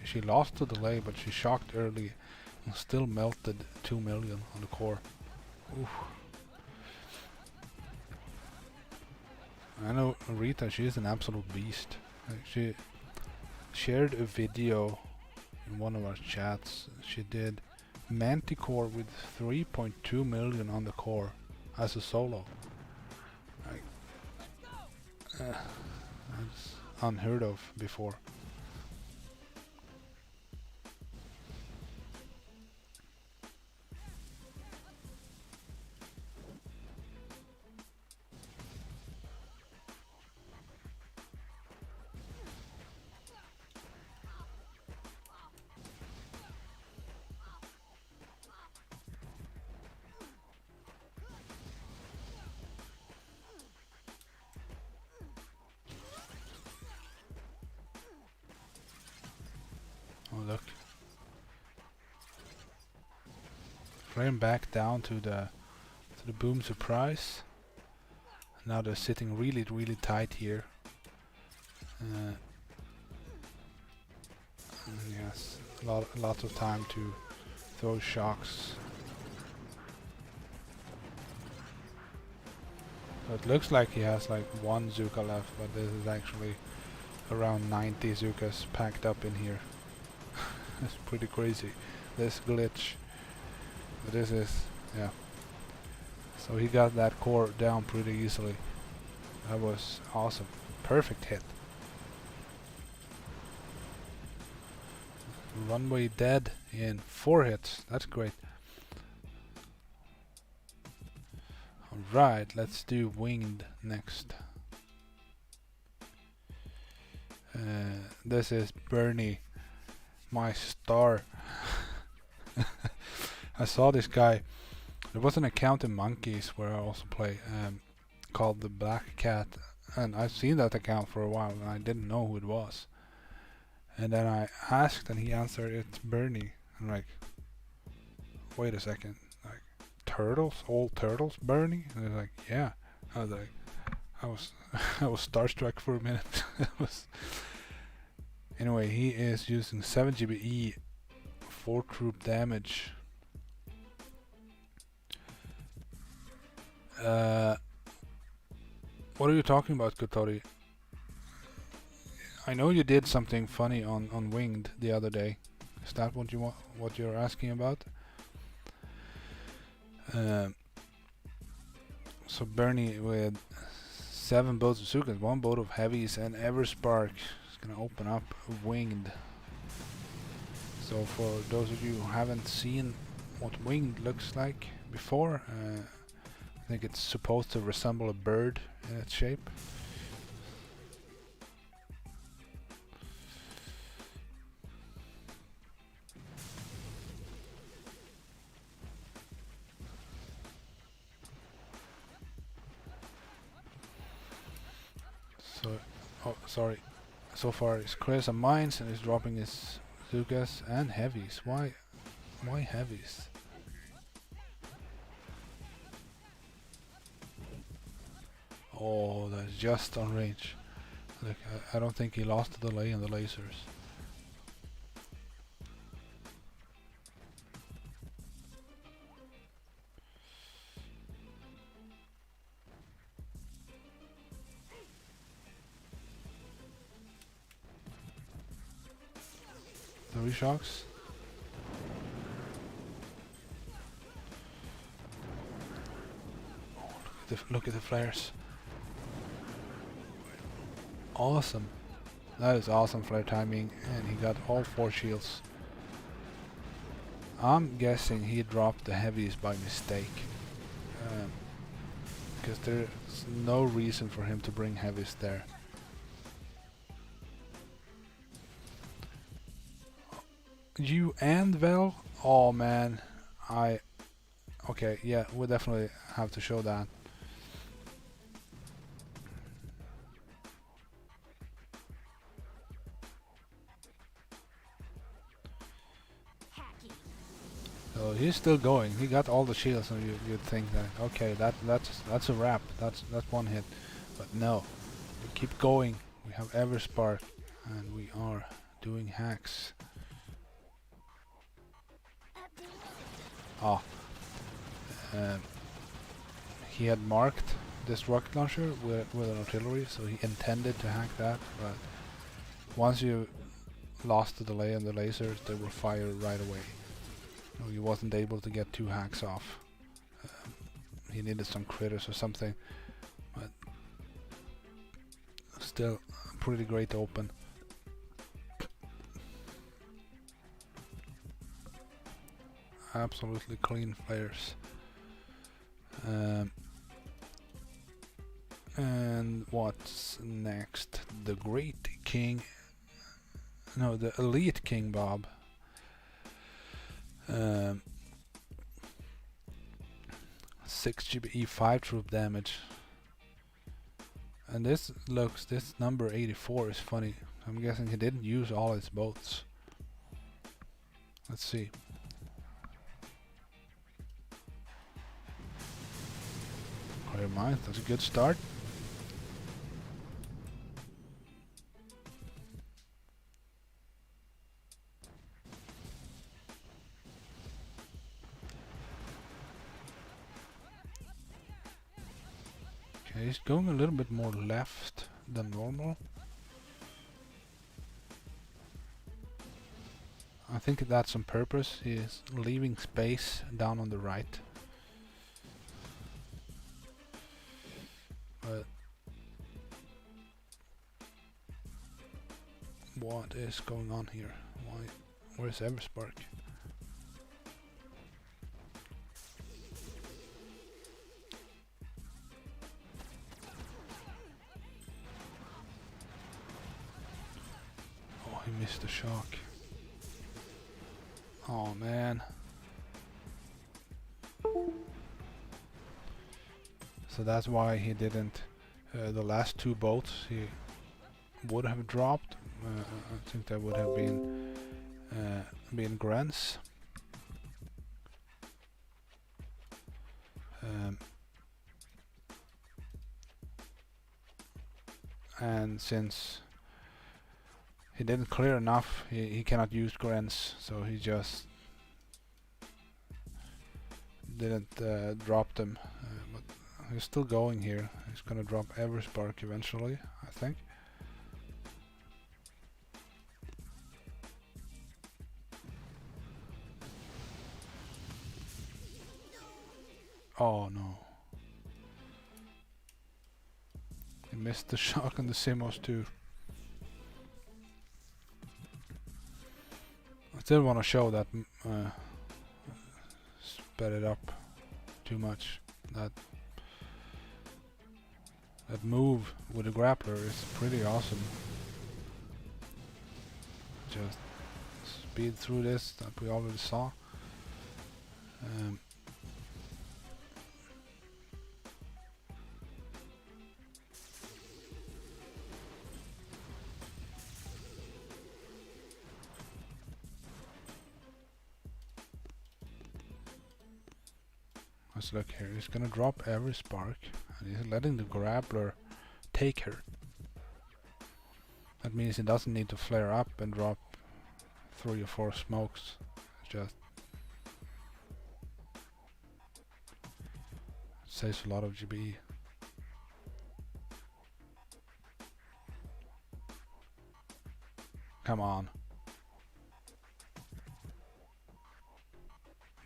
She lost the delay, but she shocked early and still melted 2 million on the core. Oof. I know Rita, she is an absolute beast. She shared a video in one of our chats. She did Manticore with 3.2 million on the core as a solo. Like, that's unheard of before. Oh look. Flame back down to the boom surprise. Now they're sitting really tight here. Yes, lots of time to throw shocks. So it looks like he has like one Zuka left, but this is actually around 90 Zukas packed up in here. It's pretty crazy, this glitch. But this is, yeah. So he got that core down pretty easily. That was awesome. Perfect hit. Runway dead in 4 hits. That's great. Alright, let's do winged next. This is Bernie, my star. I saw this guy. There was an account in Monkeys where I also play, called the Black Cat, and I've seen that account for a while and I didn't know who it was. And then I asked and he answered, it's Bernie. I'm like, wait a second, like turtles, all turtles, Bernie? And he's like, yeah. I was like, I was starstruck for a minute. Anyway, he is using 7 GBE 4 troop damage. What are you talking about, Kotori? I know you did something funny on Winged the other day. Is that what you want? What you're asking about? So Bernie with 7 boats of Zukas, 1 boat of heavies, and Everspark is gonna open up Winged. So for those of you who haven't seen what Winged looks like before, I think it's supposed to resemble a bird in its shape. So, oh, sorry. So far, he's clears some mines and is dropping his Zukas and heavies. Why heavies? Oh, that's just on range. Look, I don't think he lost the delay in the lasers. The reshocks. Oh, look at the flares. Awesome. That is awesome flare timing, and he got all 4 shields. I'm guessing he dropped the heavies by mistake. Because there's no reason for him to bring heavies there. You and Vel? Oh man, okay, yeah, we'll definitely have to show that. So he's still going. He got all the shields, and you'd think that okay, that's a wrap. That's 1 hit, but no, we keep going. We have Everspark, and we are doing hacks. Oh, he had marked this rocket launcher with an artillery, so he intended to hack that. But once you lost the delay on the lasers, they will fire right away. He wasn't able to get 2 hacks off. He needed some critters or something, but still pretty great open. Absolutely clean flares. And what's next? The Great King. No, the Elite King Bob. 6 GBE 5 troop damage. And this number 84 is funny. I'm guessing he didn't use all his boats. Let's see. Clear mines, that's a good start. He's going a little bit more left than normal. I think that's on purpose. He is leaving space down on the right. But what is going on here? Why? Where's Everspark? Oh, he missed the shock. Oh man. So that's why he didn't. The last two bolts he would have dropped. I think that would have been grunts. And since he didn't clear enough, he cannot use grunts, so he just didn't drop them. But he's still going here. He's gonna drop every spark eventually, I think. Oh no. He missed the shock on the Simos too. I still want to show that sped it up too much. That move with the grappler is pretty awesome. Just speed through this that we already saw. Let's look here. He's gonna drop every spark and he's letting the grappler take her. That means he doesn't need to flare up and drop 3 or 4 smokes. It's just saves a lot of GB. Come on.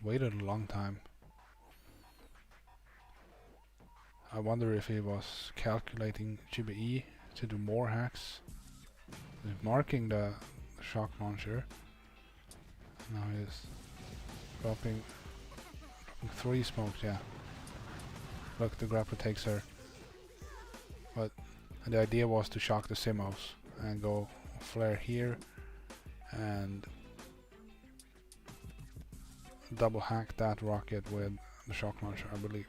Waited a long time. I wonder if he was calculating GBE to do more hacks. He's marking the shock launcher. Now he's dropping 3 smokes, yeah. Look, the grappler takes her. But the idea was to shock the Simos and go flare here and double hack that rocket with the shock launcher, I believe.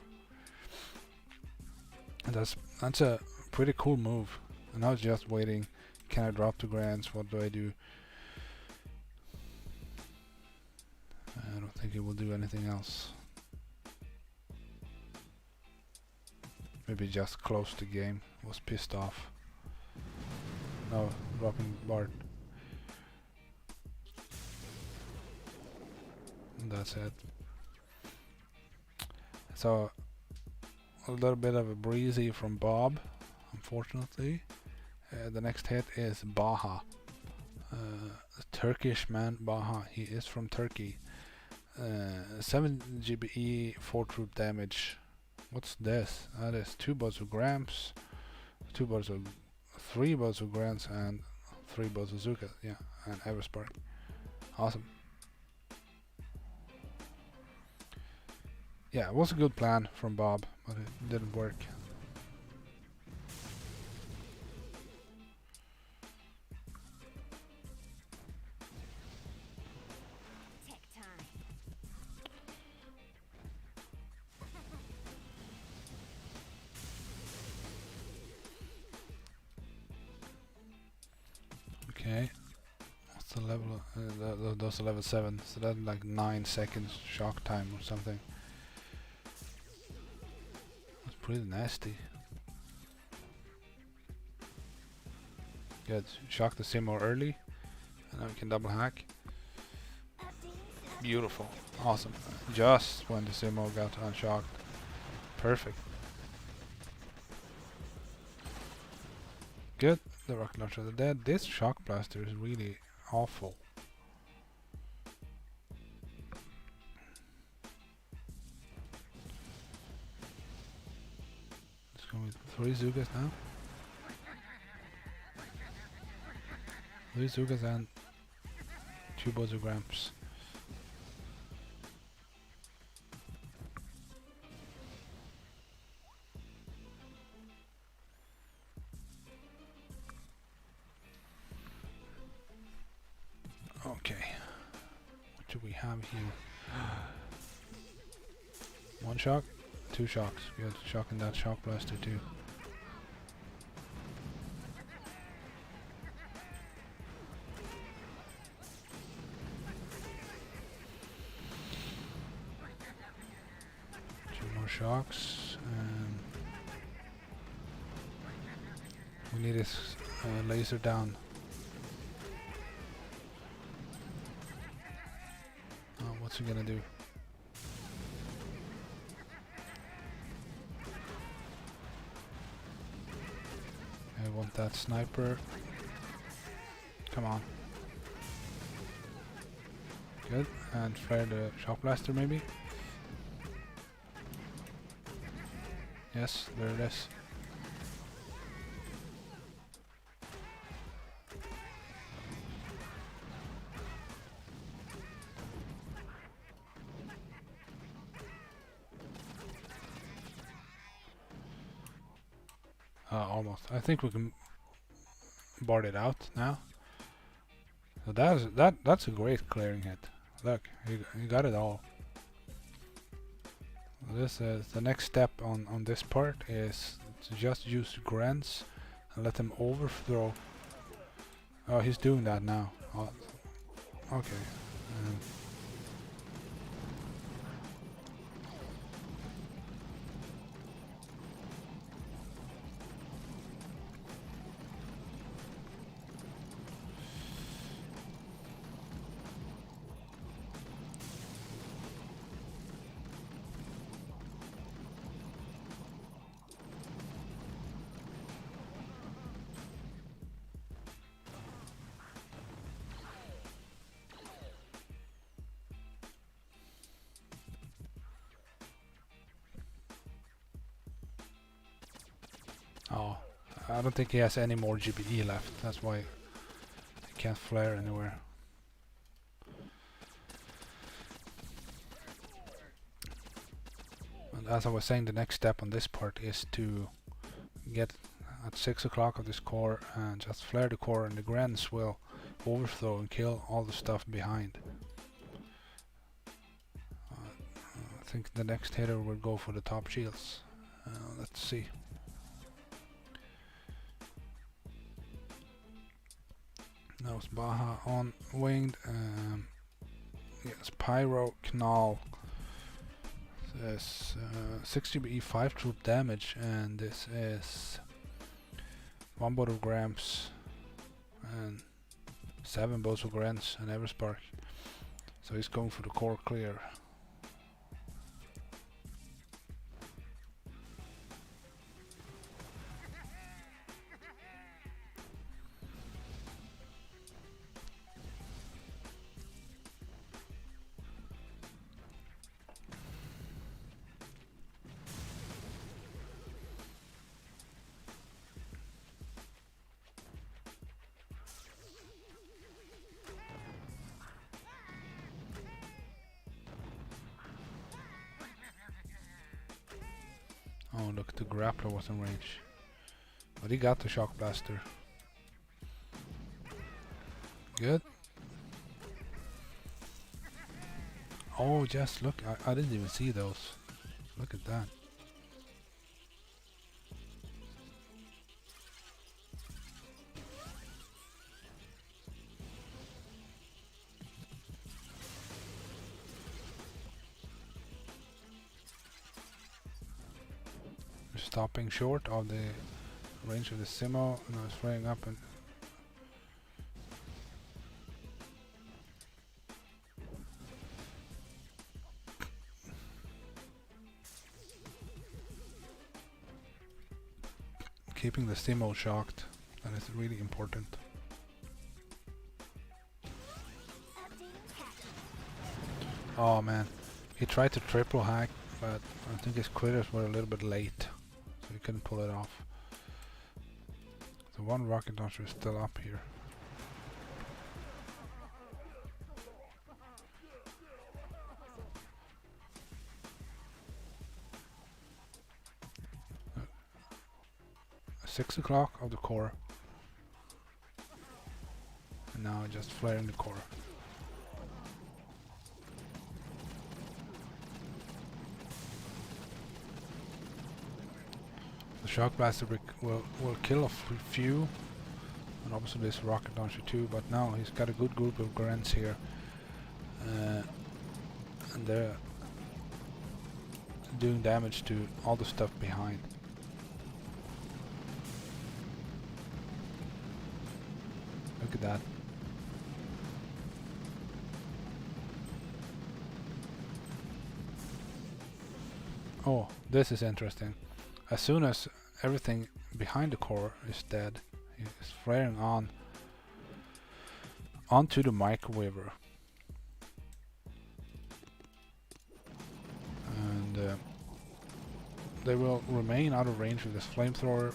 That's a pretty cool move. And I was just waiting. Can I drop the grants? What do I do? I don't think it will do anything else. Maybe just close the game. Was pissed off. No, dropping Bart. And that's it. So a little bit of a breezy from Bob, unfortunately. The next hit is Baha. Turkish man Baha. He is from Turkey. 7 GBE, 4 troop damage. What's this? That is 2 bots of Gramps, 3 bots of Grants, and 3 bots of Zuka. Yeah, and Everspark. Awesome. Yeah, it was a good plan from Bob, but it didn't work. Okay, what's the level? Those are level 7, so that's like 9 seconds shock time or something. That's pretty nasty. Good, shock the Simo early, and then we can double hack. Beautiful, awesome. Just when the Simo got unshocked. Perfect. Good. The rocket launcher is dead. This shock blaster is really awful. Let's go with 3 Zugas now. 3 Zugas and 2 Bozograms. Okay, what do we have here? 1 shock, 2 shocks. Good, shocking that shock blaster too. Shocks, and we need this laser down. Oh, what's he gonna do? I want that sniper. Come on. Good, and flare the shock blaster maybe. Yes, there it is. Almost. I think we can board it out now. So that's a great clearing hit. Look, you got it all. This is the next step on this part is to just use grants and let them overthrow. Oh, he's doing that now. Oh, okay. Oh, I don't think he has any more GBE left. That's why he can't flare anywhere. And as I was saying, the next step on this part is to get at 6 o'clock of this core and just flare the core, and the grants will overthrow and kill all the stuff behind. I think the next hitter will go for the top shields. Let's see. Now it's Baja on winged. Yes, Pyro Knall. This 60 BE 5 troop damage, and this is 1 Botograms and 7 Bosograms and Everspark. So he's going for the core clear. Oh, look, the grappler was in range. But he got the shock blaster. Good. Oh, just look. I didn't even see those. Look at that. Stopping short of the range of the Simo, and I was flying up and keeping the Simo shocked. That and it's really important. Oh man, he tried to triple hack, but I think his critters were a little bit late, so he couldn't pull it off. The one rocket launcher is still up here. Uh, 6 o'clock of the core. And now just flaring the core. The shock blaster will kill a few, and obviously this rocket launcher too, but now he's got a good group of grunts here, and they're doing damage to all the stuff behind. Look at that. Oh, this is interesting. As soon as everything behind the core is dead, it's flaring onto the microwaver. And they will remain out of range with this flamethrower.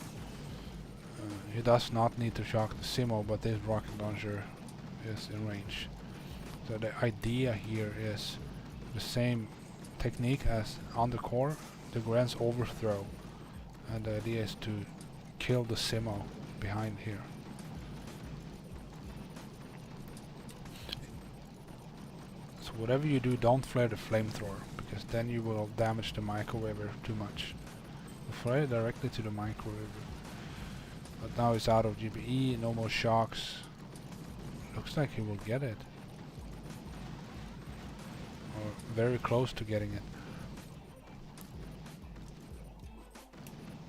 He does not need to shock the Simo, but this rocket launcher is in range. So the idea here is the same technique as on the core, the grand's overthrow. And the idea is to kill the Simo behind here. So whatever you do, don't flare the flamethrower, because then you will damage the microwaver too much. You flare it directly to the microwaver. But now it's out of GBE, no more shocks. Looks like he will get it. Or very close to getting it.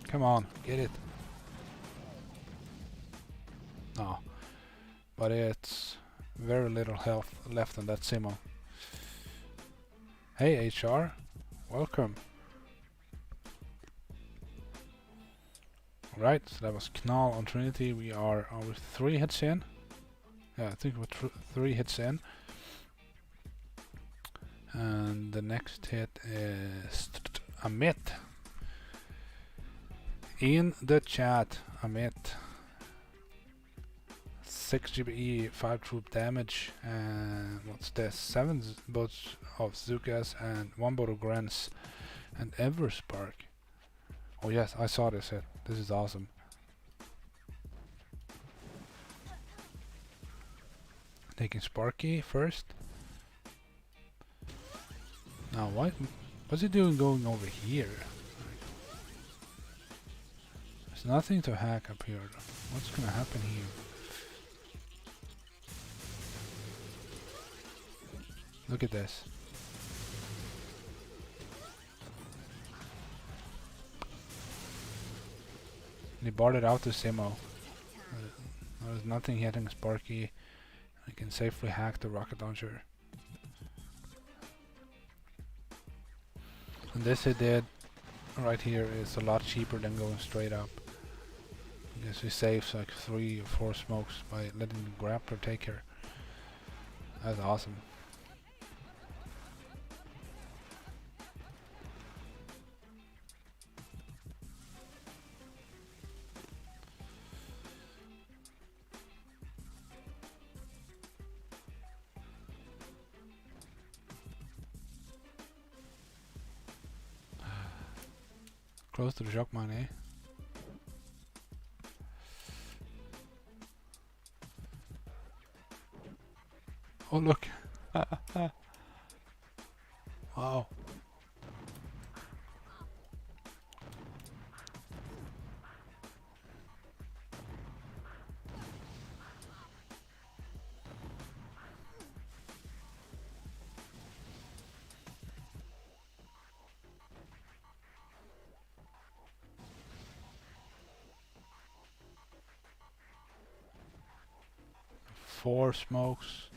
Come on, get it. No. But it's very little health left on that Simo. Hey HR, welcome. Right, so that was Knall on Trinity. We are 3 hits in. Yeah, I think we're 3 hits in. And the next hit is Amit. In the chat, Amit. 6 GBE, 5 troop damage, and what's this? 7 boats of Zukas and 1 boat of Grens, and Everspark. Oh yes, I saw this hit. This is awesome. Taking Sparky first. Now what's he doing going over here? There's nothing to hack up here. What's gonna happen here? Look at this. He boarded out the Simo. There's nothing hitting Sparky. I can safely hack the rocket launcher. And this he did right here is a lot cheaper than going straight up. Because he saves like 3 or 4 smokes by letting the grappler take her. That's awesome. Close to the shock mine, eh? Oh look! Wow! Four smokes.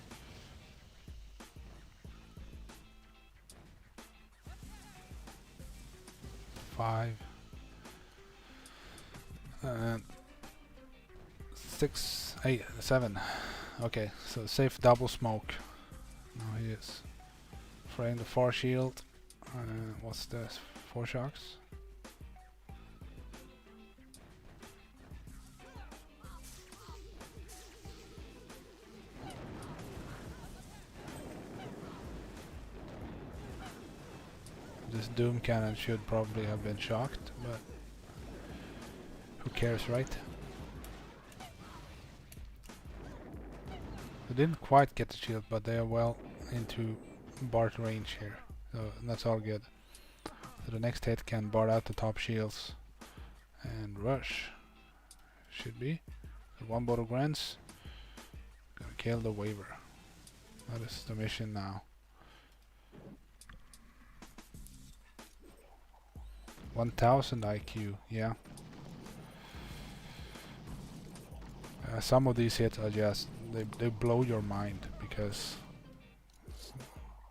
Five. And 6, 8, 7. Okay, so safe double smoke. Now he is fraying the 4 shield. What's this? 4 shocks? This Doom Cannon should probably have been shocked, but who cares, right? They didn't quite get the shield, but they are well into Bart range here, so that's all good. So the next hit can bar out the top shields and rush. Should be. So 1 bottle grants. Gonna kill the waiver. That is the mission now. 1000 IQ, yeah. Some of these hits are just, they blow your mind, because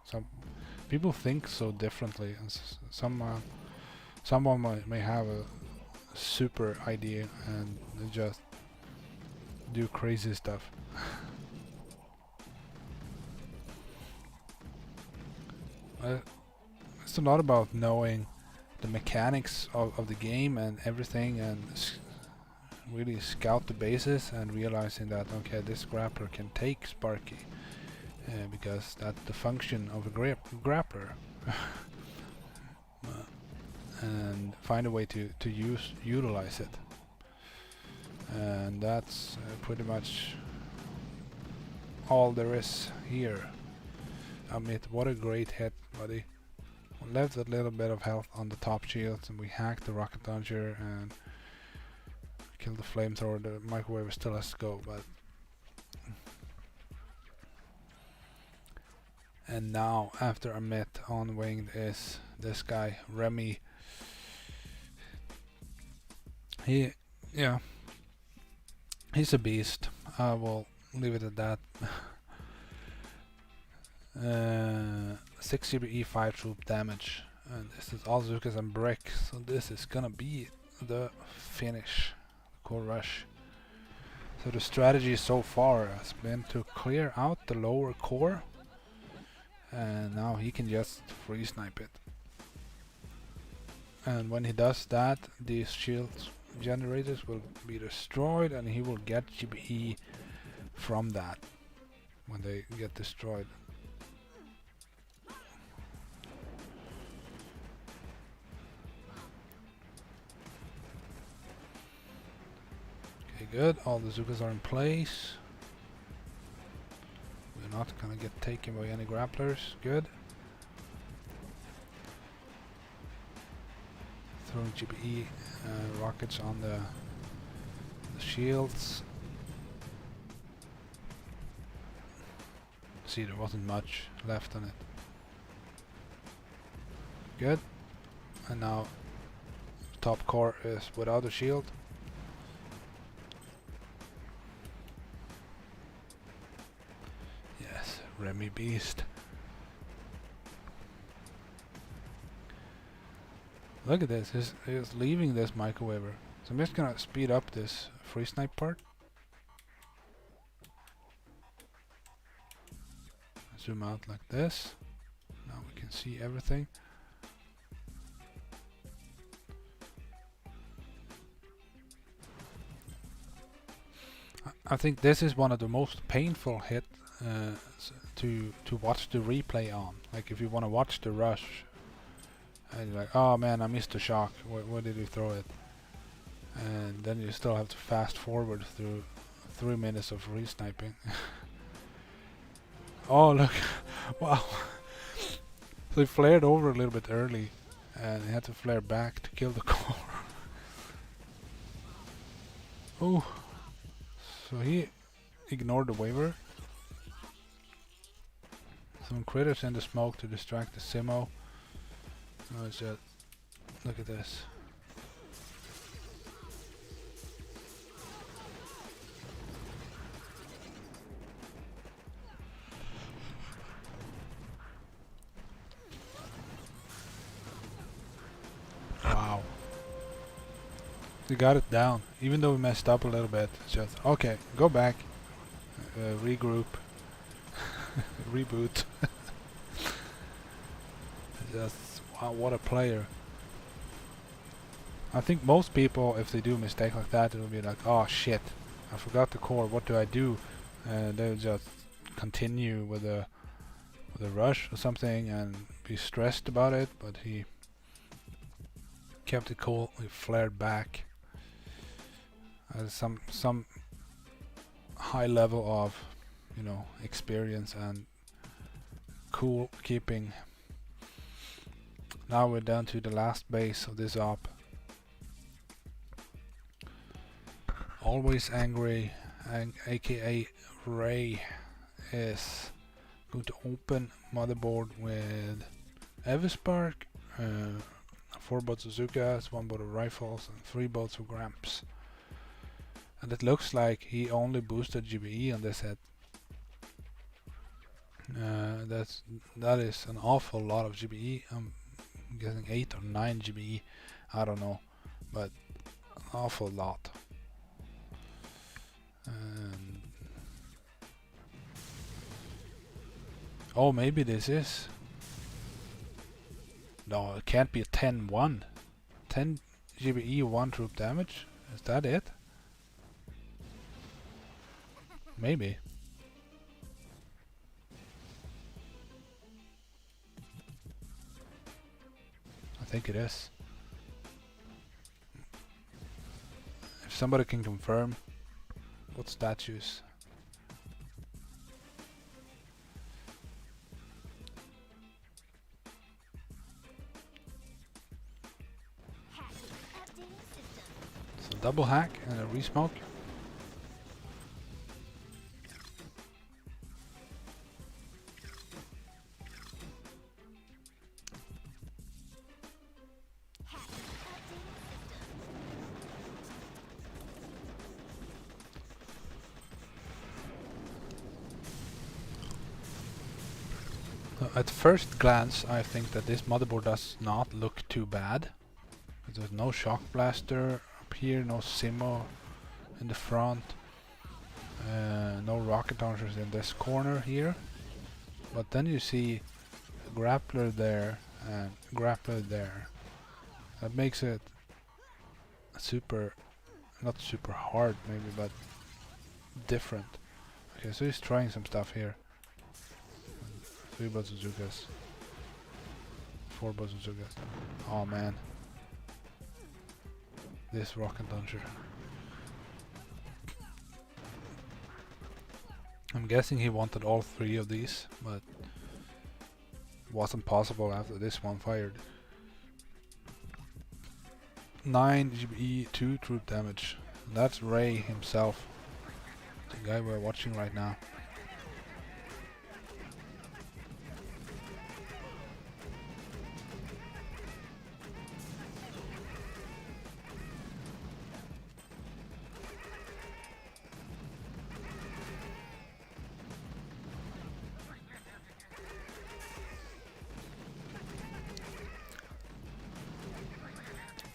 some people think so differently, and someone may have a super idea and they just do crazy stuff. It's a lot about knowing the mechanics of the game and everything, and really scout the bases and realizing that, okay, this grappler can take Sparky, because that's the function of a grappler. And find a way to utilize it, and that's pretty much all there is here. Amit, what a great hit, buddy. We left a little bit of health on the top shields, and we hacked the rocket launcher and killed the flamethrower. The microwave still has to go, but and now after Amit on winged is this guy Remy. He's a beast. I will leave it at that. 6 CBE 5 troop damage, and this is all Zukas and brick, so this is gonna be the finish, the core rush. So the strategy so far has been to clear out the lower core, and now he can just free snipe it. And when he does that, these shield generators will be destroyed, and he will get GBE from that when they get destroyed. Okay, good. All the Zukas are in place. We're not gonna get taken by any grapplers. Good. Throwing GBE rockets on the shields. See, there wasn't much left on it. Good. And now top core is without a shield. Yes, Remy Beast. Look at this, he's leaving this microwaver. So I'm just gonna speed up this free snipe part. Zoom out like this. Now we can see everything. I think this is one of the most painful hits to watch the replay on. Like if you want to watch the rush, and you're like, oh man, I missed the shock. Where did you throw it? And then you still have to fast forward through 3 minutes of re-sniping. Oh look, wow. So he flared over a little bit early, and he had to flare back to kill the core. Oh, so he ignored the waiver. Some critters in the smoke to distract the Simo. Oh, it's just, look at this. Wow. We got it down, even though we messed up a little bit. It's just okay. Go back, regroup, reboot. Just wow, what a player. I think most people, if they do a mistake like that, it will be like, oh shit, I forgot the core. What do I do? And they'll just continue with a rush or something and be stressed about it. But he kept it cool. He flared back. Some high level of, you know, experience and cool keeping. Now we're down to the last base of this op. Always angry, aka Ray, is going to open motherboard with Everspark, 4 boats of Zukas, 1 boat of rifles, and 3 boats of Gramps. And it looks like he only boosted GBE on this head. That is an awful lot of GBE. I'm guessing 8 or 9 GBE. I don't know, but an awful lot. Oh, maybe this is. No, it can't be a 10-1. 10 GBE, 1 troop damage. Is that it? Maybe. I think it is. If somebody can confirm what statues. So double hack and a resmoke. At first glance, I think that this motherboard does not look too bad. There's no shock blaster up here, no Simo in the front, no rocket launchers in this corner here. But then you see a grappler there and grappler there. That makes it super, not super hard maybe, but different. Okay, so he's trying some stuff here. 3 bazookas. 4 bazookas. Oh man. This rocket launcher. I'm guessing he wanted all 3 of these, but it wasn't possible after this one fired. 9 GBE, 2 troop damage. That's Ray himself. The guy we're watching right now.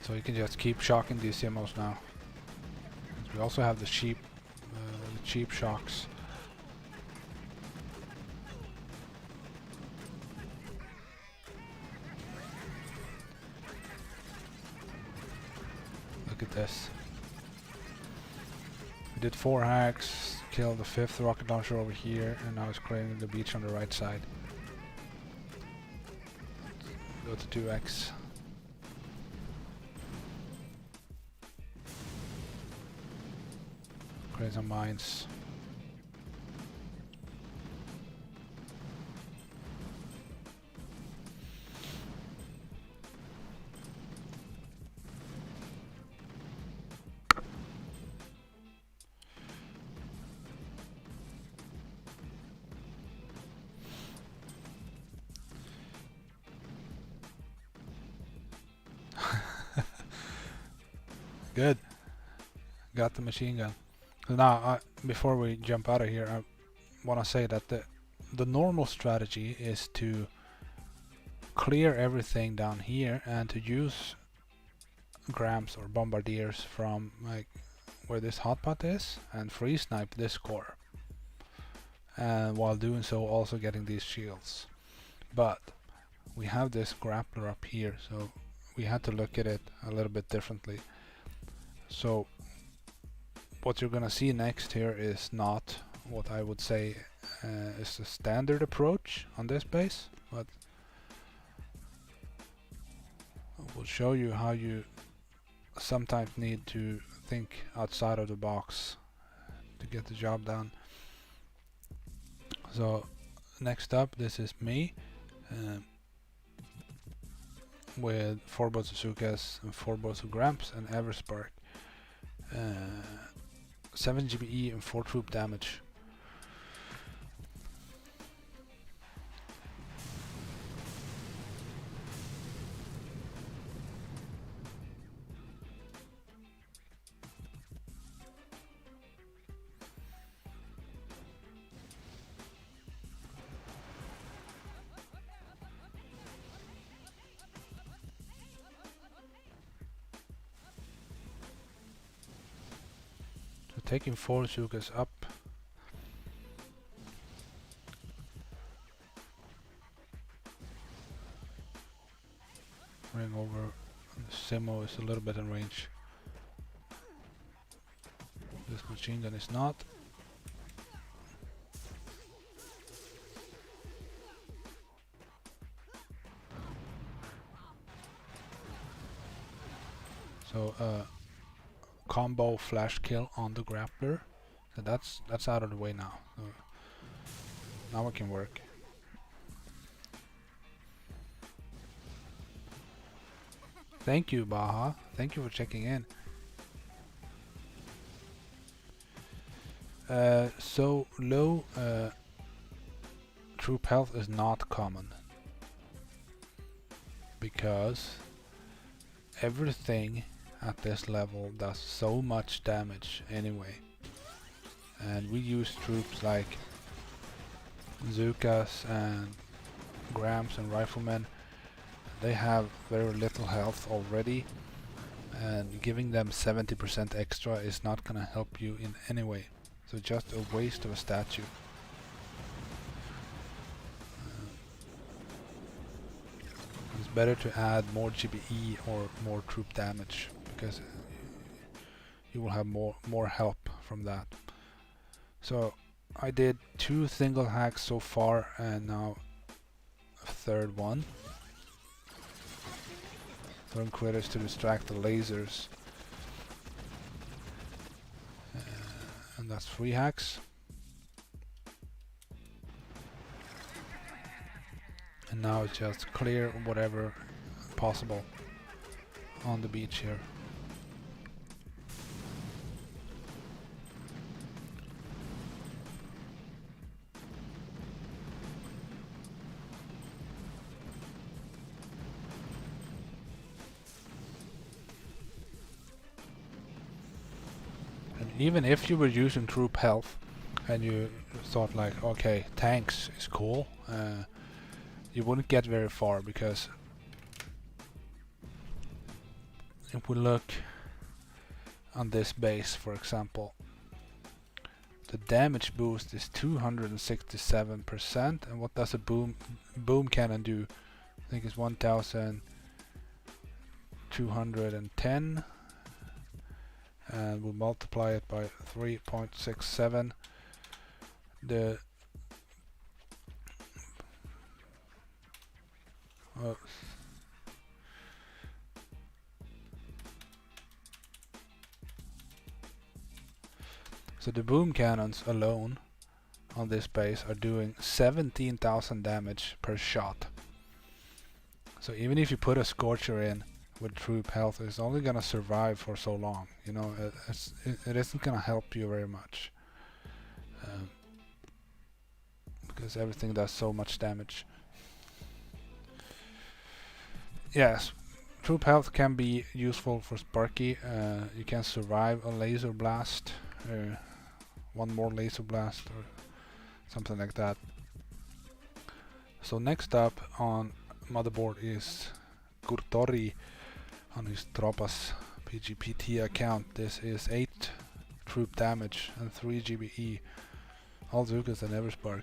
So you can just keep shocking these Simos now. We also have the cheap shocks. Look at this. We did 4 hacks, killed the 5th rocket launcher over here, and now it's clearing the beach on the right side. Go to 2x. Create some mines. Good. Got the machine gun. Now, before we jump out of here, I want to say that the normal strategy is to clear everything down here and to use Grams or bombardiers from like where this hotpot is and free snipe this core, and while doing so also getting these shields. But we have this grappler up here, so we had to look at it a little bit differently. So what you're gonna see next here is not what I would say is the standard approach on this base, but I will show you how you sometimes need to think outside of the box to get the job done. So next up, this is me with 4 Bazookas and 4 Grams and Everspark. 7 GBE and 4 troop damage. Taking 4 Bazookas up. Ring over. The Simo is a little bit in range. This machine gun is not. So combo flash kill on the grappler. So that's out of the way now. So now it can work. Thank you, Baha. Thank you for checking in. So low troop health is not common because everything at this level does so much damage anyway, and we use troops like Bazookas and Grams and Riflemen. They have very little health already, and giving them 70% extra is not gonna help you in any way. So just a waste of a statue. It's better to add more GBE or more troop damage, because you will have more help from that. So I did 2 single hacks so far, and now a third one. Throwing critters to distract the lasers. And that's 3 hacks. And now it's just clear whatever possible on the beach here. And even if you were using troop health and you thought like, okay, tanks is cool, you wouldn't get very far, because if we look on this base, for example, the damage boost is 267%, and what does a boom cannon do? I think it's 1210, and we'll multiply it by 3.67. So the boom cannons alone on this base are doing 17,000 damage per shot. So even if you put a Scorcher in with troop health, it's only gonna survive for so long. You know, it isn't gonna help you very much, because everything does so much damage. Yes, troop health can be useful for Sparky. You can survive a laser blast, one more laser blast or something like that. So next up on motherboard is Kurtori on his Tropas PGPT account. This is 8 troop damage and 3 GBE. All Zukas and Everspark.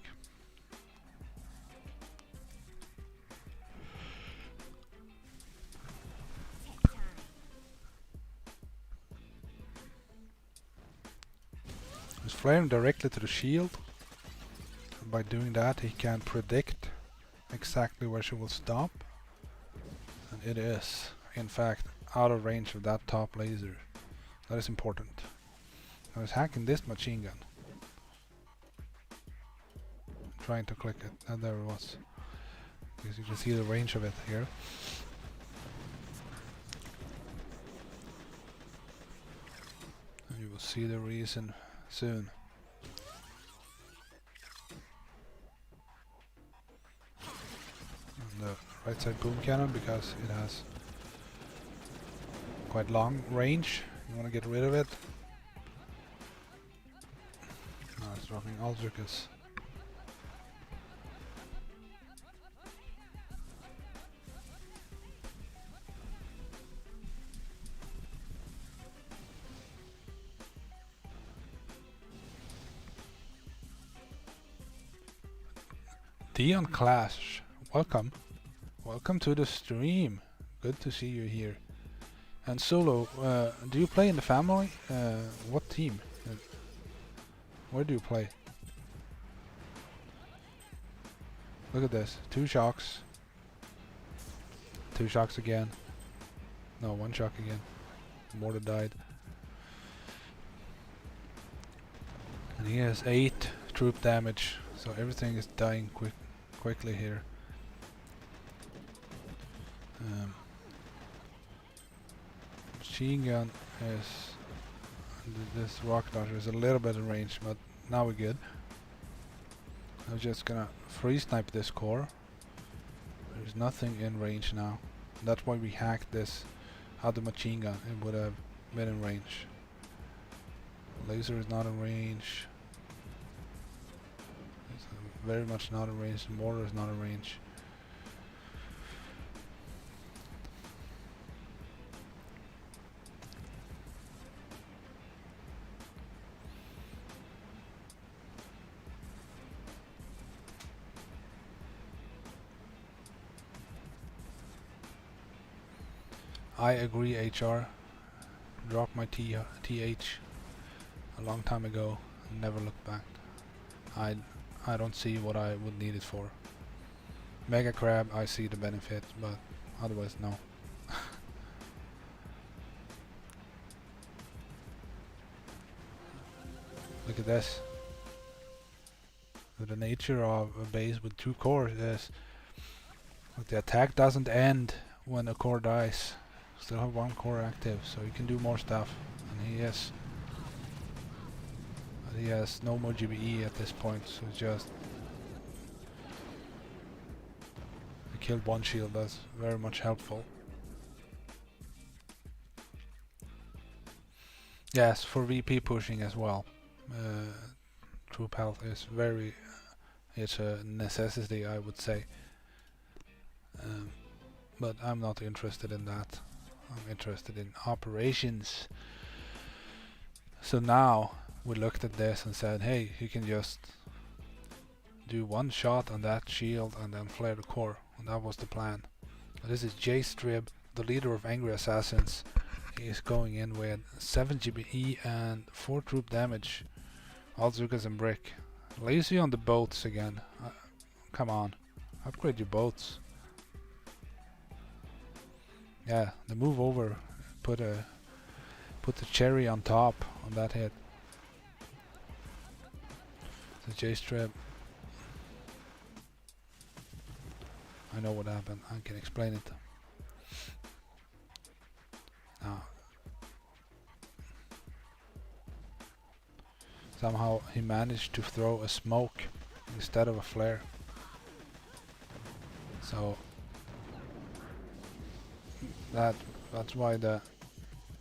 He's flaring directly to the shield. By doing that, he can predict exactly where she will stop. And it is, in fact, out of range of that top laser. That is important. I was hacking this machine gun. Trying to click it, and there it was. Because you can see the range of it here. And you will see the reason soon. And the right side boom cannon, because it has quite long range. You want to get rid of it. Now it's dropping all Zukas. Dion Clash, welcome. Welcome to the stream. Good to see you here. And Solo, do you play in the family? What team? Where do you play? Look at this. 2 shocks. 2 shocks again. No, 1 shock again. Mortar died. And he has 8 troop damage. So everything is dying quickly here. Machine gun is... This rocket launcher is a little bit in range, but now we're good. I'm just gonna free snipe this core. There's nothing in range now. That's why we hacked this other machine gun. It would have been in range. Laser is not in range. It's very much not in range. The mortar is not in range. I agree, HR. Dropped my TH a long time ago and never looked back. I don't see what I would need it for. Mega Crab, I see the benefit, but otherwise no. Look at this. The nature of a base with 2 cores is that the attack doesn't end when a core dies. Still have 1 core active, so you can do more stuff. And he has no more GBE at this point, so just I killed 1 shield. That's very much helpful. Yes, for VP pushing as well. Troop health is it's a necessity, I would say. But I'm not interested in that. I'm interested in operations. So now we looked at this and said, hey, you can just do 1 shot on that shield and then flare the core. And that was the plan. This is J-Strib, the leader of Angry Assassins. He is going in with 7 GBE and 4 troop damage. All Zukas and Brick. Lazy on the boats again. Come on. Upgrade your boats. Yeah, the move over. Put the cherry on top on that hit. The J-Strip. I know what happened. I can explain it. Now, somehow he managed to throw a smoke instead of a flare. So that's why the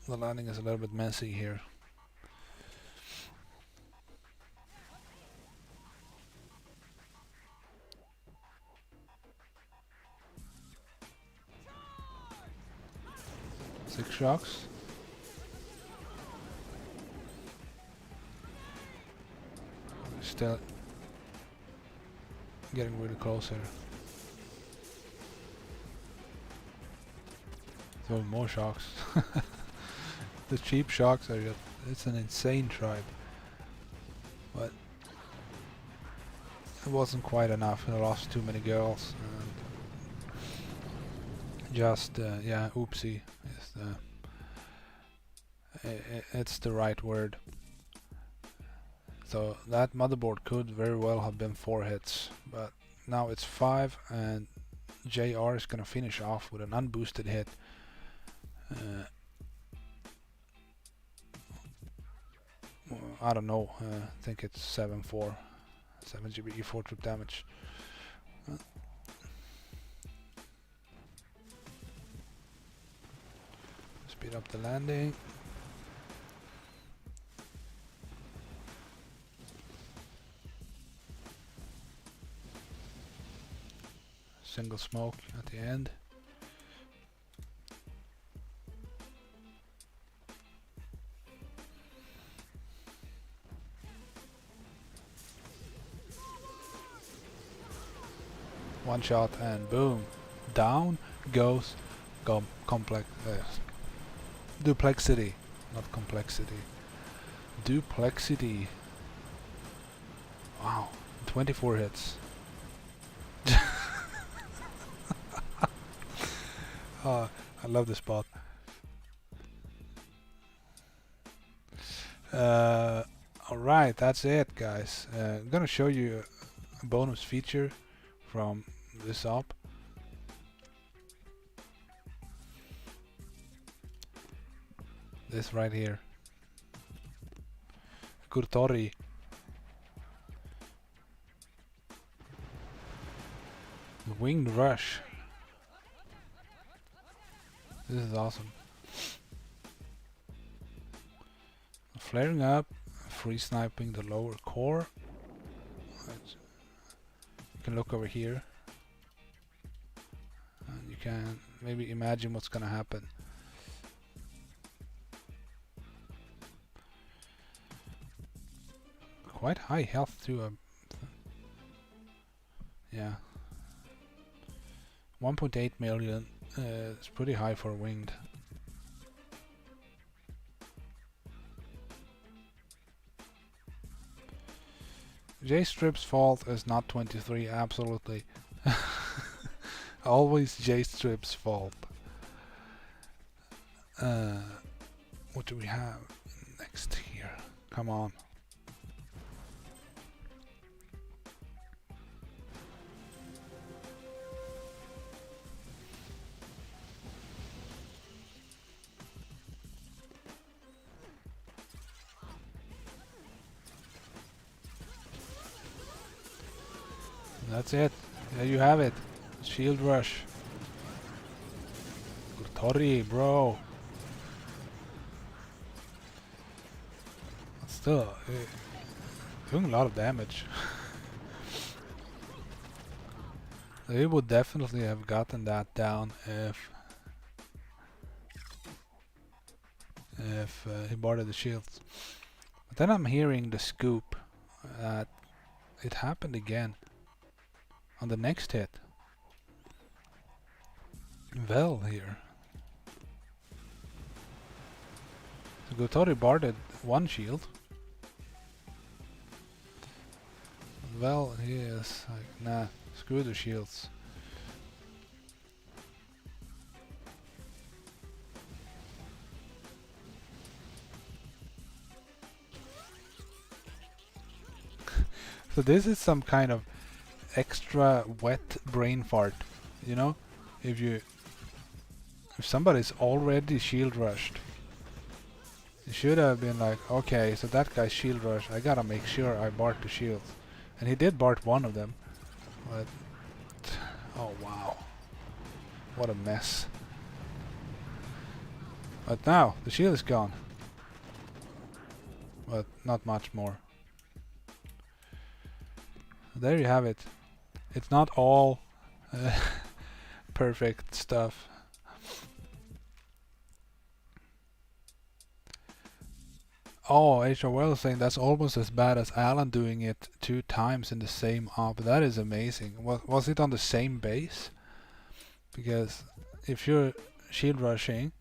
landing is a little bit messy here. 6 shocks. Still getting really close here. So more shocks. The cheap shocks are just, it's an insane tribe. But it wasn't quite enough. I lost too many girls. And just, yeah, oopsie. It's the right word. So that motherboard could very well have been 4 hits. But now it's 5 and JR is gonna finish off with an unboosted hit. I don't know, I think it's 7-4. 7 GB 4 troop damage. Speed up the landing. Single smoke at the end. One shot and boom, down goes duplexity, not complexity. Duplexity. Wow, 24 hits. Oh, I love this spot. Alright, that's it, guys. I'm gonna show you a bonus feature from this op. This right here. Kurtori. Winged rush. This is awesome. Flaring up, free sniping the lower core. You can look over here. And you can maybe imagine what's gonna happen. Quite high health too. Yeah. 1.8 million. It's pretty high for winged. J-Strip's fault is not 23, absolutely. Always J-Strip's fault. What do we have next here? Come on. That's it. There you have it. Shield rush. Kurtori, bro. Still, doing a lot of damage. They would definitely have gotten that down if he boarded the shields. But then I'm hearing the scoop that it happened again on the next hit. Well, here. So Gotori boarded one shield. Well, he is like, nah, screw the shields. So this is some kind of extra wet brain fart, you know? If somebody's already shield rushed, you should have been like, okay, so that guy's shield rush, I gotta make sure I BART the shields. And he did BART one of them, but oh wow, what a mess. But now the shield is gone, but not much more. There you have it. It's not all perfect stuff. Oh, HRL is saying that's almost as bad as Alan doing it 2 times in the same op. That is amazing. Was it on the same base? Because if you're shield rushing,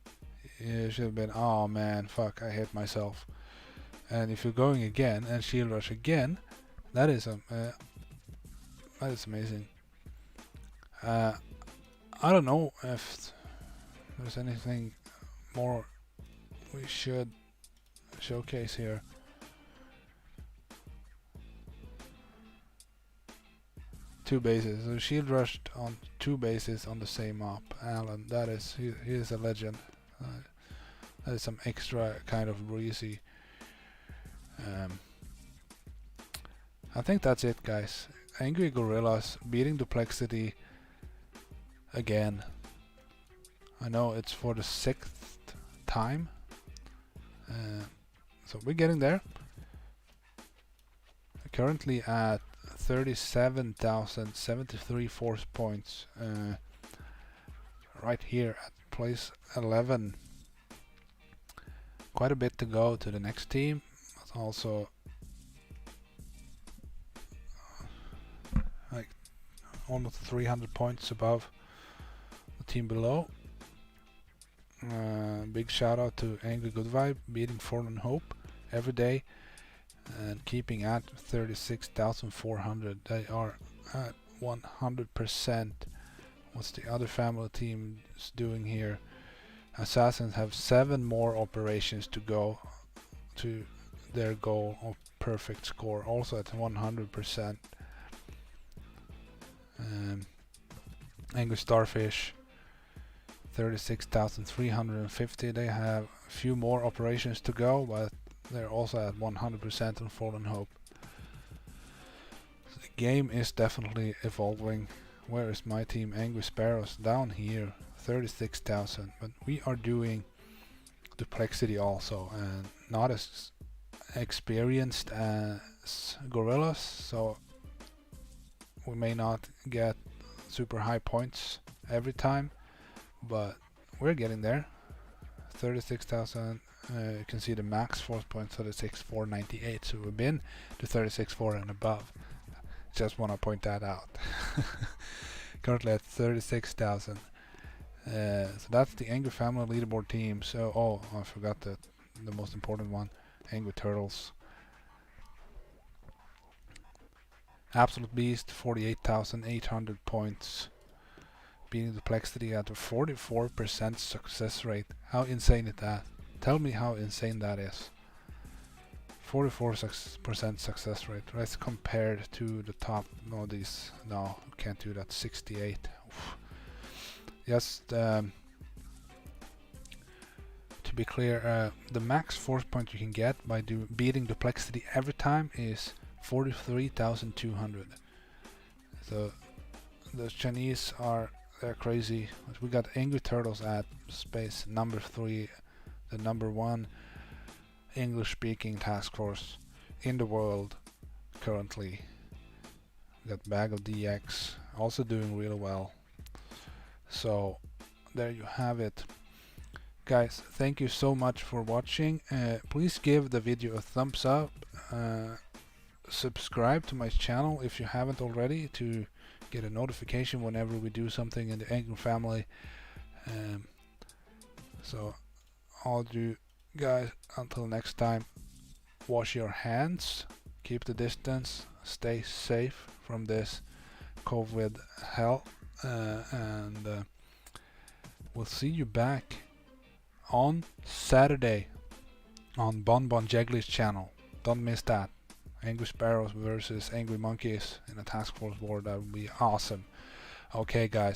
you should have been, oh man, fuck, I hit myself. And if you're going again and shield rush again, that is amazing. I don't know if there's anything more we should showcase here. Two bases. So shield rushed on 2 bases on the same op. Alan, that is, he is a legend. That is some extra kind of breezy. I think that's it, guys. Angry Gorillas beating Duplexity again. I know it's for the 6th time. So we're getting there. Currently at 37,073 force points. Right here at place 11. Quite a bit to go to the next team. But also like almost 300 points above the team below. Big shout out to Angry Good Vibe beating Fallen Hope every day and keeping at 36,400. They are at 100%. What's the other family team doing here? Assassins have 7 more operations to go to their goal of perfect score, also at 100%. Angry Starfish 36,350. They have a few more operations to go, but they're also at 100% on Fallen Hope. So the game is definitely evolving. Where is my team? Angry Sparrows down here, 36,000. But we are doing Duplexity also, and not as experienced as Gorillas, so we may not get super high points every time, but we're getting there. 36,000. You can see the max force point 36,498. So we've been to 36,400 and above. Just want to point that out. Currently at 36,000. So that's the Angry Family Leaderboard team. So I forgot the most important one. Angry Turtles. Absolute Beast 48,800 points. Beating Duplexity at a 44% success rate. How insane is that? Tell me how insane that is. 44% success rate. Let's compare to the top. No, we can't do that. 68. Oof. Just to be clear, the max force point you can get by beating Duplexity every time is 43,200. So the Chinese they're crazy. We got Angry Turtles at space number 3, the number 1 English-speaking task force in the world currently. We got Bag of DX also doing really well. So there you have it. Guys, thank you so much for watching. Please give the video a thumbs up. Subscribe to my channel if you haven't already to get a notification whenever we do something in the Angry family. So all you guys, until next time, wash your hands, keep the distance, stay safe from this COVID hell, and we'll see you back on Saturday on Bon Jegli's channel. Don't miss that. Angry Sparrows versus Angry Monkeys in a task force war. That would be awesome. Okay, guys.